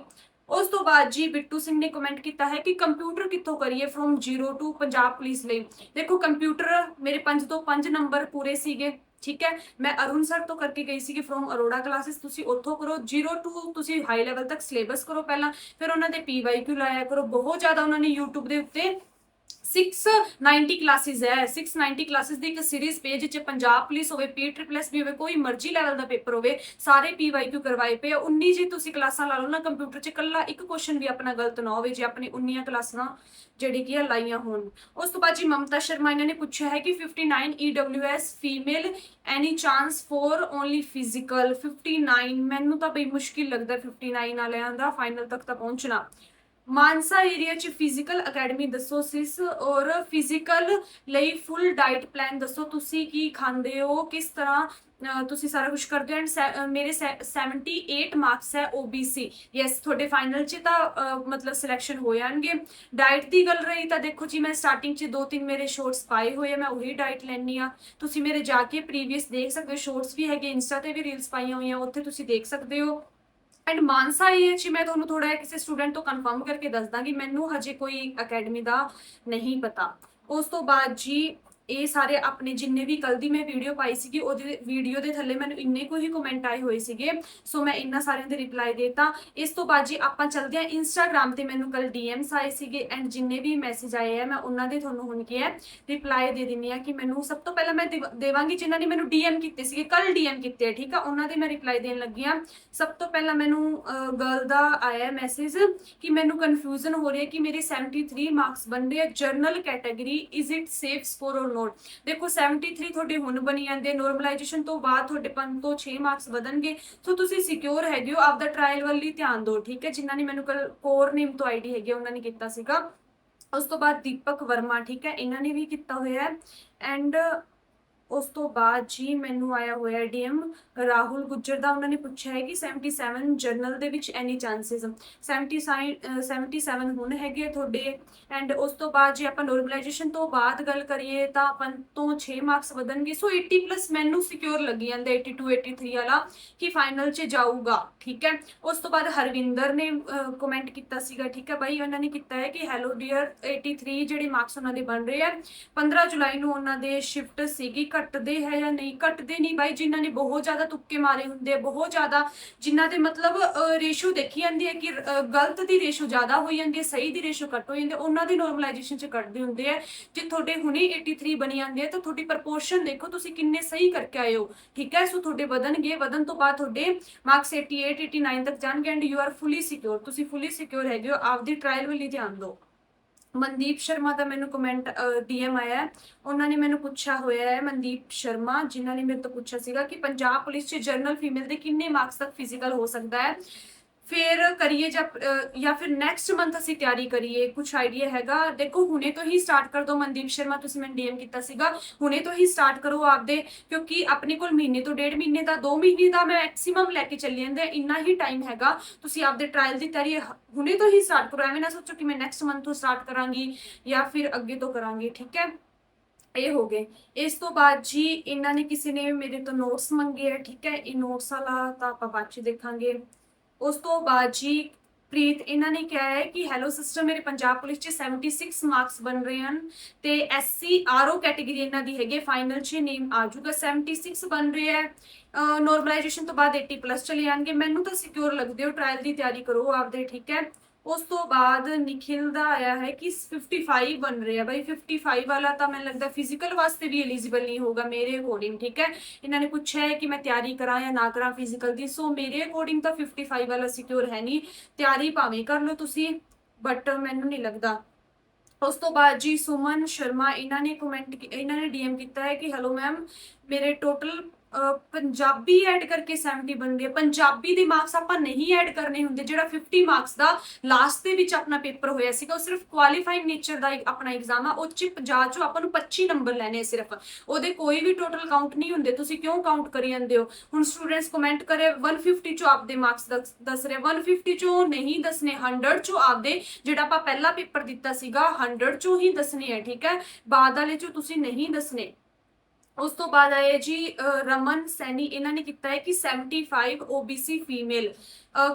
ਉਸ ਤੋਂ ਬਾਅਦ ਜੀ ਬਿੱਟੂ ਸਿੰਘ ਨੇ ਕਮੈਂਟ ਕੀਤਾ ਹੈ ਕਿ ਕੰਪਿਊਟਰ ਕਿੱਥੋਂ ਕਰੀਏ ਫਰੋਮ 0 to ਪੰਜਾਬ ਪੁਲਿਸ ਲਈ। ਦੇਖੋ ਕੰਪਿਊਟਰ ਮੇਰੇ 5 ਤੋਂ 5 ਨੰਬਰ ਪੂਰੇ ਸੀਗੇ, ਠੀਕ ਹੈ, ਮੈਂ ਅਰੁਣ ਸਰ ਤੋਂ ਕਰਕੇ ਗਈ ਸੀ ਫਰੋਮ ਅਰੋੜਾ ਕਲਾਸਿਸ, ਤੁਸੀਂ ਉੱਥੋਂ ਕਰੋ। 0 to ਤੁਸੀਂ ਹਾਈ ਲੈਵਲ ਤੱਕ ਸਿਲੇਬਸ ਕਰੋ ਪਹਿਲਾਂ, ਫਿਰ ਉਹਨਾਂ ਦੇ PYQ ਲਾਇਆ ਕਰੋ। ਬਹੁਤ ਜ਼ਿਆਦਾ ਉਹਨਾਂ ਨੇ YouTube ਦੇ ਉੱਤੇ 690 ਕਲਾਸਿਸ ਹੈ, 690 ਕਲਾਸਿਸ ਦੀ ਇੱਕ ਸੀਰੀਜ਼ ਪੇਜ 'ਚ ਪੰਜਾਬ ਪੁਲਿਸ ਹੋਵੇ, PSSS ਵੀ ਹੋਵੇ, ਕੋਈ ਮਰਜ਼ੀ ਲੈਵਲ ਦਾ ਪੇਪਰ ਹੋਵੇ, ਸਾਰੇ PYQ ਕਰਵਾਏ ਪਏ। 19 ਜੀ ਤੁਸੀਂ ਕਲਾਸਾਂ ਲਾ ਲਓ ਨਾ ਕੰਪਿਊਟਰ 'ਚ, ਇਕੱਲਾ ਇੱਕ ਕੁਐਸਚਨ ਵੀ ਆਪਣਾ ਗਲਤ ਨਾ ਹੋਵੇ ਜੇ ਆਪਣੀ 19 ਕਲਾਸਾਂ ਜਿਹੜੀ ਕੀ ਲਾਈਆਂ ਹੋਣ। ਉਸ ਤੋਂ ਬਾਅਦ ਜੀ ਮਮਤਾ ਸ਼ਰਮਾ ਇਹਨਾਂ ਨੇ ਪੁੱਛਿਆ ਹੈ ਕਿ 59 EWS female any chance for only physical. 59 ਮੈਨੂੰ ਤਾਂ ਬਈ ਮੁਸ਼ਕਿਲ ਲੱਗਦਾ 59 ਵਾਲਿਆਂ ਦਾ ਫਾਈਨਲ ਤੱਕ ਤਾਂ ਪਹੁੰਚਣਾ। ਮਾਨਸਾ ਏਰੀਆ 'ਚ ਫਿਜ਼ੀਕਲ ਅਕੈਡਮੀ ਦੱਸੋ ਸਿਸ, ਔਰ ਫਿਜ਼ੀਕਲ ਲਈ ਫੁੱਲ ਡਾਈਟ ਪਲਾਨ ਦੱਸੋ, ਤੁਸੀਂ ਕੀ ਖਾਂਦੇ ਹੋ, ਕਿਸ ਤਰ੍ਹਾਂ ਤੁਸੀਂ ਸਾਰਾ ਕੁਝ ਕਰਦੇ ਹੋ। ਐਂਡ ਮੇਰੇ 78 ਮਾਰਕਸ ਹੈ OBC। ਯੈਸ ਤੁਹਾਡੇ ਫਾਈਨਲ 'ਚ ਤਾਂ ਮਤਲਬ ਸਿਲੈਕਸ਼ਨ ਹੋ ਜਾਣਗੇ। ਡਾਈਟ ਦੀ ਗੱਲ ਰਹੀ ਤਾਂ ਦੇਖੋ ਜੀ ਮੈਂ ਸਟਾਰਟਿੰਗ 'ਚ 2-3 ਮੇਰੇ ਸ਼ੋਰਟਸ ਪਾਏ ਹੋਏ ਆ, ਮੈਂ ਉਹੀ ਡਾਈਟ ਲੈਣੀ ਆ। ਤੁਸੀਂ ਮੇਰੇ ਜਾ ਕੇ ਪ੍ਰੀਵੀਅਸ ਦੇਖ ਸਕਦੇ ਹੋ, ਸ਼ੋਰਟਸ ਵੀ ਹੈਗੇ, ਇੰਸਟਾ ਤੇ ਵੀ ਰੀਲਸ ਪਾਈਆਂ ਹੋਈਆਂ, ਉੱਥੇ ਤੁਸੀਂ ਦੇਖ ਸਕਦੇ ਹੋ। ਐਂਡ ਮਾਨਸਾ ਏਰੀਆ 'ਚ ਮੈਂ ਤੁਹਾਨੂੰ ਥੋੜਾ ਜਿਹਾ ਕਿਸੇ ਸਟੂਡੈਂਟ ਤੋਂ ਕਨਫਰਮ ਕਰਕੇ ਦੱਸ ਦਾਂਗੀ, ਮੈਨੂੰ ਹਜੇ ਕੋਈ ਅਕੈਡਮੀ ਦਾ ਨਹੀਂ ਪਤਾ। ਉਸ ਤੋਂ ਬਾਅਦ ਜੀ ਇਹ ਸਾਰੇ ਆਪਣੇ ਜਿੰਨੇ ਵੀ ਕੱਲ ਦੀ ਮੈਂ ਵੀਡੀਓ ਪਾਈ ਸੀਗੀ ਉਹਦੇ ਵੀਡੀਓ ਦੇ ਥੱਲੇ ਮੈਨੂੰ ਇੰਨੇ ਕੁ ਹੀ ਕਮੈਂਟ ਆਏ ਹੋਏ ਸੀਗੇ, ਸੋ ਮੈਂ ਇਹਨਾਂ ਸਾਰਿਆਂ ਦੇ ਰਿਪਲਾਈ ਦੇਤਾ। ਇਸ ਤੋਂ ਬਾਅਦ ਜੀ ਆਪਾਂ ਚੱਲਦੇ ਹਾਂ ਇੰਸਟਾਗ੍ਰਾਮ ਤੇ ਮੈਨੂੰ ਕੱਲ ਡੀਐਮਸ ਆਏ ਸੀਗੇ ਐਂਡ ਜਿੰਨੇ ਵੀ ਮੈਸੇਜ ਆਏ ਆ ਮੈਂ ਉਹਨਾਂ ਦੇ ਤੁਹਾਨੂੰ ਹੁਣ ਕੀ ਹੈ ਰਿਪਲਾਈ ਦੇ ਦਿੰਨੀ ਆ ਕਿ ਮੈਨੂੰ ਸਭ ਤੋਂ ਪਹਿਲਾਂ ਮੈਂ ਦੇਵਾਂਗੀ ਜਿਨ੍ਹਾਂ ਨੇ ਮੈਨੂੰ ਡੀਐਮ ਕੀਤੇ ਸੀਗੇ, ਕੱਲ ਡੀਐਮ ਕੀਤੇ ਆ, ਠੀਕ ਆ, ਉਹਨਾਂ ਦੇ ਮੈਂ ਰਿਪਲਾਈ ਦੇਣ ਲੱਗੀ ਆ। ਸਭ ਤੋਂ ਪਹਿਲਾਂ ਮੈਨੂੰ ਗਰਲ ਦਾ ਆਇਆ ਮੈਸੇਜ ਕਿ ਮੈਨੂੰ ਕਨਫਿਊਜ਼ਨ ਹੋ ਰਹੀ ਹੈ ਕਿ ਮੇਰੇ 73 ਮਾਰਕਸ ਬਣ ਰਹੇ ਆ general category, is it safe score ਔਰ ਨੋਟ। ਦੇਖੋ 73 ਤੁਹਾਡੇ ਹੁਣ ਬਣੀ ਜਾਂਦੇ, ਨੋਰਮਲਾਈਜੇਸ਼ਨ ਤੋਂ ਬਾਅਦ ਤੁਹਾਡੇ 5 ਤੋਂ 6 ਮਾਰਕਸ ਵਧਣਗੇ, ਸੋ ਤੁਸੀਂ ਸਿਕਿਉਰ ਹੈਗੇ ਹੋ, ਆਪਦਾ ਟ੍ਰਾਇਲ ਵੱਲ ਹੀ ਧਿਆਨ ਦਿਓ, ਠੀਕ ਹੈ। ਜਿਨ੍ਹਾਂ ਨੇ ਮੈਨੂੰ ਕੱਲ ਕੋਰ ਨੇਮ ਤੋਂ ਆਈਡੀ ਹੈਗੀ ਉਹਨਾਂ ਨੇ ਕੀਤਾ ਸੀਗਾ। ਉਸ ਤੋਂ ਬਾਅਦ ਦੀਪਕ ਵਰਮਾ, ਠੀਕ ਹੈ, ਇਹਨਾਂ ਨੇ ਵੀ ਕੀਤਾ ਹੋਇਆ ਹੈ। ਐਂਡ ਉਸ ਤੋਂ ਬਾਅਦ ਜੀ ਮੈਨੂੰ ਆਇਆ ਹੋਇਆ ਡੀਐਮ ਰਾਹੁਲ ਗੁੱਜਰ ਦਾ, ਉਹਨਾਂ ਨੇ ਪੁੱਛਿਆ ਹੈ ਕਿ 77 ਜਰਨਲ ਦੇ ਵਿੱਚ ਐਨੀ ਚਾਂਸਸ, 77 ਹੁਣ ਹੈਗੇ ਤੁਹਾਡੇ। ਐਂਡ ਉਸ ਤੋਂ ਬਾਅਦ ਜੇ ਆਪਾਂ ਨੋਰਮਲਾਈਜੇਸ਼ਨ ਤੋਂ ਬਾਅਦ ਗੱਲ ਕਰੀਏ ਤਾਂ 5 ਤੋਂ 6 ਮਾਰਕਸ ਵਧਣਗੇ, ਸੋ 80 ਪਲੱਸ ਮੈਨੂੰ ਸਿਕਿਉਰ ਲੱਗੀ ਜਾਂਦਾ 82 83 ਵਾਲਾ ਕਿ ਫਾਈਨਲ 'ਚ ਜਾਊਗਾ, ਠੀਕ ਹੈ। ਉਸ ਤੋਂ ਬਾਅਦ ਹਰਵਿੰਦਰ ਨੇ ਕਮੈਂਟ ਕੀਤਾ ਸੀਗਾ, ਠੀਕ ਹੈ ਬਾਈ, ਉਹਨਾਂ ਨੇ ਕੀਤਾ ਹੈ ਕਿ ਹੈਲੋ ਡੀਅਰ 83 ਜਿਹੜੇ ਮਾਰਕਸ ਉਹਨਾਂ ਦੇ ਬਣ ਰਹੇ ਆ, 15 ਜੁਲਾਈ ਨੂੰ ਉਹਨਾਂ ਦੇ ਸ਼ਿਫਟ ਸੀਗੀ, ਘਟਦੇ ਹੈ ਜਾਂ ਨਹੀਂ? ਘਟਦੇ ਨਹੀਂ ਬਾਈ, ਜਿਨ੍ਹਾਂ ਨੇ ਬਹੁਤ ਜ਼ਿਆਦਾ ਤੁੱਕੇ ਮਾਰੇ ਹੁੰਦੇ ਆ, ਬਹੁਤ ਜ਼ਿਆਦਾ ਜਿਨ੍ਹਾਂ ਦੇ ਮਤਲਬ ਰੇਸ਼ੋ ਦੇਖੀ ਜਾਂਦੀ ਹੈ ਕਿ ਗਲਤ ਦੀ ਰੇਸ਼ੋ ਜ਼ਿਆਦਾ ਹੋਈ ਜਾਂਦੀ ਹੈ, ਸਹੀ ਦੀ ਰੇਸ਼ੋ ਘੱਟ ਹੋ ਜਾਂਦੀ ਹੈ, ਉਹਨਾਂ ਦੀ ਨੋਰਮਲਾਈਜੇਸ਼ਨ 'ਚ ਘਟਦੇ ਹੁੰਦੇ ਆ। ਜੇ ਤੁਹਾਡੇ ਹੁਣੇ 83 ਬਣੀ ਜਾਂਦੇ ਆ ਤਾਂ ਤੁਹਾਡੀ ਪ੍ਰਪੋਰਸ਼ਨ ਦੇਖੋ ਤੁਸੀਂ ਕਿੰਨੇ ਸਹੀ ਕਰਕੇ ਆਏ ਹੋ, ਠੀਕ ਹੈ। ਸੋ ਤੁਹਾਡੇ ਵਧਣਗੇ, ਵਧਣ ਤੋਂ ਬਾਅਦ ਤੁਹਾਡੇ ਮਾਰਕਸ 88 89 ਤੱਕ ਜਾਣਗੇ and you are fully secure, ਤੁਸੀਂ ਫੁੱਲੀ ਸਿਕਿਉਰ ਹੈਗੇ ਹੋ, ਆਪਦੀ ਟ੍ਰਾਇਲ ਵੱਲ ਹੀ ਧਿਆਨ ਦਿਓ। ਮਨਦੀਪ ਸ਼ਰਮਾ ਦਾ ਮੈਨੂੰ ਕਮੈਂਟ ਡੀਐਮ ਆਇਆ, ਉਹਨਾਂ ਨੇ ਮੈਨੂੰ ਪੁੱਛਿਆ ਹੋਇਆ ਹੈ, ਮਨਦੀਪ ਸ਼ਰਮਾ ਜਿਨ੍ਹਾਂ ਨੇ ਮੇਰੇ ਤੋਂ ਪੁੱਛਿਆ ਸੀਗਾ ਕਿ ਪੰਜਾਬ ਪੁਲਿਸ 'ਚ ਜਰਨਲ ਫੀਮੇਲ ਦੇ ਕਿੰਨੇ ਮਾਰਕਸ ਤੱਕ ਫਿਜ਼ੀਕਲ ਹੋ ਸਕਦਾ ਹੈ, ਫਿਰ ਕਰੀਏ ਜਾਂ ਫਿਰ ਨੈਕਸਟ ਮੰਥ ਅਸੀਂ ਤਿਆਰੀ ਕਰੀਏ, ਕੁਝ ਆਈਡੀਆ ਹੈਗਾ? ਦੇਖੋ ਹੁਣੇ ਤੋਂ ਹੀ ਸਟਾਰਟ ਕਰ ਦਿਓ ਮਨਦੀਪ ਸ਼ਰਮਾ, ਤੁਸੀਂ ਮੈਨੂੰ ਡੀਐਮ ਕੀਤਾ ਸੀਗਾ, ਹੁਣੇ ਤੋਂ ਹੀ ਸਟਾਰਟ ਕਰੋ ਆਪਦੇ, ਕਿਉਂਕਿ ਆਪਣੇ ਕੋਲ ਮਹੀਨੇ ਤੋਂ 1.5 ਮਹੀਨੇ ਦਾ 2 ਮਹੀਨੇ ਦਾ ਮੈਕਸਿਮਮ ਲੈ ਕੇ ਚੱਲੀ ਜਾਂਦੇ, ਇੰਨਾ ਹੀ ਟਾਈਮ ਹੈਗਾ। ਤੁਸੀਂ ਆਪਦੇ ਟ੍ਰਾਇਲ ਦੀ ਤਿਆਰੀ ਹੁਣੇ ਤੋਂ ਹੀ ਸਟਾਰਟ ਕਰੋ, ਐਵੇਂ ਨਾ ਸੋਚੋ ਕਿ ਮੈਂ ਨੈਕਸਟ ਮੰਥ ਤੋਂ ਸਟਾਰਟ ਕਰਾਂਗੀ ਜਾਂ ਫਿਰ ਅੱਗੇ ਤੋਂ ਕਰਾਂਗੀ, ਠੀਕ ਹੈ। ਇਹ ਹੋ ਗਏ। ਇਸ ਤੋਂ ਬਾਅਦ ਜੀ ਇਹਨਾਂ ਨੇ ਕਿਸੇ ਨੇ ਮੇਰੇ ਤੋਂ ਨੋਟਸ ਮੰਗੇ ਆ, ਠੀਕ ਹੈ, ਇਹ ਨੋਟਸ ਵਾਲਾ ਤਾਂ ਆਪਾਂ ਬਾਅਦ 'ਚ ਦੇਖਾਂਗੇ। ਉਸ ਤੋਂ ਬਾਅਦ ਜੀ ਪ੍ਰੀਤ, ਇਹਨਾਂ ਨੇ ਕਿਹਾ ਹੈ ਕਿ ਹੈਲੋ ਸਿਸਟਰ, ਮੇਰੇ ਪੰਜਾਬ ਪੁਲਿਸ 'ਚ 76 ਮਾਰਕਸ ਬਣ ਰਹੇ ਹਨ ਤੇ ਐਸਸੀ ਆਰਓ ਕੈਟੇਗਰੀ ਇਹਨਾਂ ਦੀ ਹੈਗੀ, ਫਾਈਨਲ 'ਚ ਨੇਮ ਆ ਜਾਊਗਾ, 76 ਬਣ ਰਹੇ ਹੈ, ਨੋਰਮਲਾਈਜੇਸ਼ਨ ਤੋਂ ਬਾਅਦ 80 ਪਲੱਸ ਚਲੇ ਜਾਣਗੇ, ਮੈਨੂੰ ਤਾਂ ਸਿਕਿਉਰ ਲੱਗਦੇ ਹੋ, ਟ੍ਰਾਇਲ ਦੀ ਤਿਆਰੀ ਕਰੋ ਆਪਦੇ, ਠੀਕ ਹੈ। ਉਸ ਤੋਂ ਬਾਅਦ ਨਿਖਿਲ ਦਾ ਆਇਆ ਹੈ ਕਿ 55 ਬਣ ਰਹੇ ਆ ਬਾਈ, 55 ਵਾਲਾ ਤਾਂ ਮੈਨੂੰ ਲੱਗਦਾ ਫਿਜ਼ੀਕਲ ਵਾਸਤੇ ਵੀ ਐਲੀਜੀਬਲ ਨਹੀਂ ਹੋਗਾ ਮੇਰੇ ਅਕੋਰਡਿੰਗ, ਠੀਕ ਹੈ। ਇਹਨਾਂ ਨੇ ਪੁੱਛਿਆ ਹੈ ਕਿ ਮੈਂ ਤਿਆਰੀ ਕਰਾਂ ਜਾਂ ਨਾ ਕਰਾਂ ਫਿਜ਼ੀਕਲ ਦੀ, ਸੋ ਮੇਰੇ ਅਕੋਰਡਿੰਗ ਤਾਂ 55 ਵਾਲਾ ਸਿਕਿਉਰ ਹੈ ਨਹੀਂ, ਤਿਆਰੀ ਭਾਵੇਂ ਕਰ ਲਓ ਤੁਸੀਂ, ਬਟ ਮੈਨੂੰ ਨਹੀਂ ਲੱਗਦਾ। ਉਸ ਤੋਂ ਬਾਅਦ ਜੀ ਸੁਮਨ ਸ਼ਰਮਾ, ਇਹਨਾਂ ਨੇ ਡੀਐਮ ਕੀਤਾ ਹੈ ਕਿ ਹੈਲੋ ਮੈਮ, ਮੇਰੇ ਟੋਟਲ ਪੰਜਾਬੀ ਐਡ ਕਰਕੇ 70 ਬਣਦੇ ਆ। ਪੰਜਾਬੀ ਦੇ ਮਾਰਕਸ ਆਪਾਂ ਨਹੀਂ ਐਡ ਕਰਨੇ ਹੁੰਦੇ, ਜਿਹੜਾ 50 ਮਾਰਕਸ ਦਾ ਲਾਸਟ ਦੇ ਵਿੱਚ ਆਪਣਾ ਪੇਪਰ ਹੋਇਆ ਸੀਗਾ, ਉਹ ਸਿਰਫ ਕੁਆਲੀਫਾਈਡ ਨੇਚਰ ਦਾ ਆਪਣਾ ਐਗਜ਼ਾਮ ਆ, ਉਹ 'ਚ 50 ਚੋਂ ਆਪਾਂ ਨੂੰ 25 ਨੰਬਰ ਲੈਣੇ ਸਿਰਫ, ਉਹਦੇ ਕੋਈ ਵੀ ਟੋਟਲ ਕਾਊਂਟ ਨਹੀਂ ਹੁੰਦੇ, ਤੁਸੀਂ ਕਿਉਂ ਕਾਊਂਟ ਕਰੀ ਜਾਂਦੇ ਹੋ? ਹੁਣ ਸਟੂਡੈਂਟਸ ਕਮੈਂਟ ਕਰੇ 150 ਚੋਂ ਆਪਦੇ ਮਾਰਕਸ ਦੱਸ ਰਹੇ, 150 ਚੋਂ ਨਹੀਂ ਦੱਸਣੇ, 100 ਚੋਂ ਆਪਦੇ ਜਿਹੜਾ ਆਪਾਂ ਪਹਿਲਾ ਪੇਪਰ ਦਿੱਤਾ ਸੀਗਾ 100 ਚੋਂ ਹੀ ਦੱਸਣੇ ਹੈ, ਠੀਕ ਹੈ, ਬਾਅਦ ਵਾਲੇ ਚੋਂ ਤੁਸੀਂ ਨਹੀਂ ਦੱਸਣੇ। ਉਸ ਤੋਂ ਬਾਅਦ ਆਏ ਜੀ ਰਮਨ ਸੈਣੀ, ਇਹਨਾਂ ਨੇ ਕੀਤਾ ਹੈ ਕਿ 75 OBC ਫੀਮੇਲ,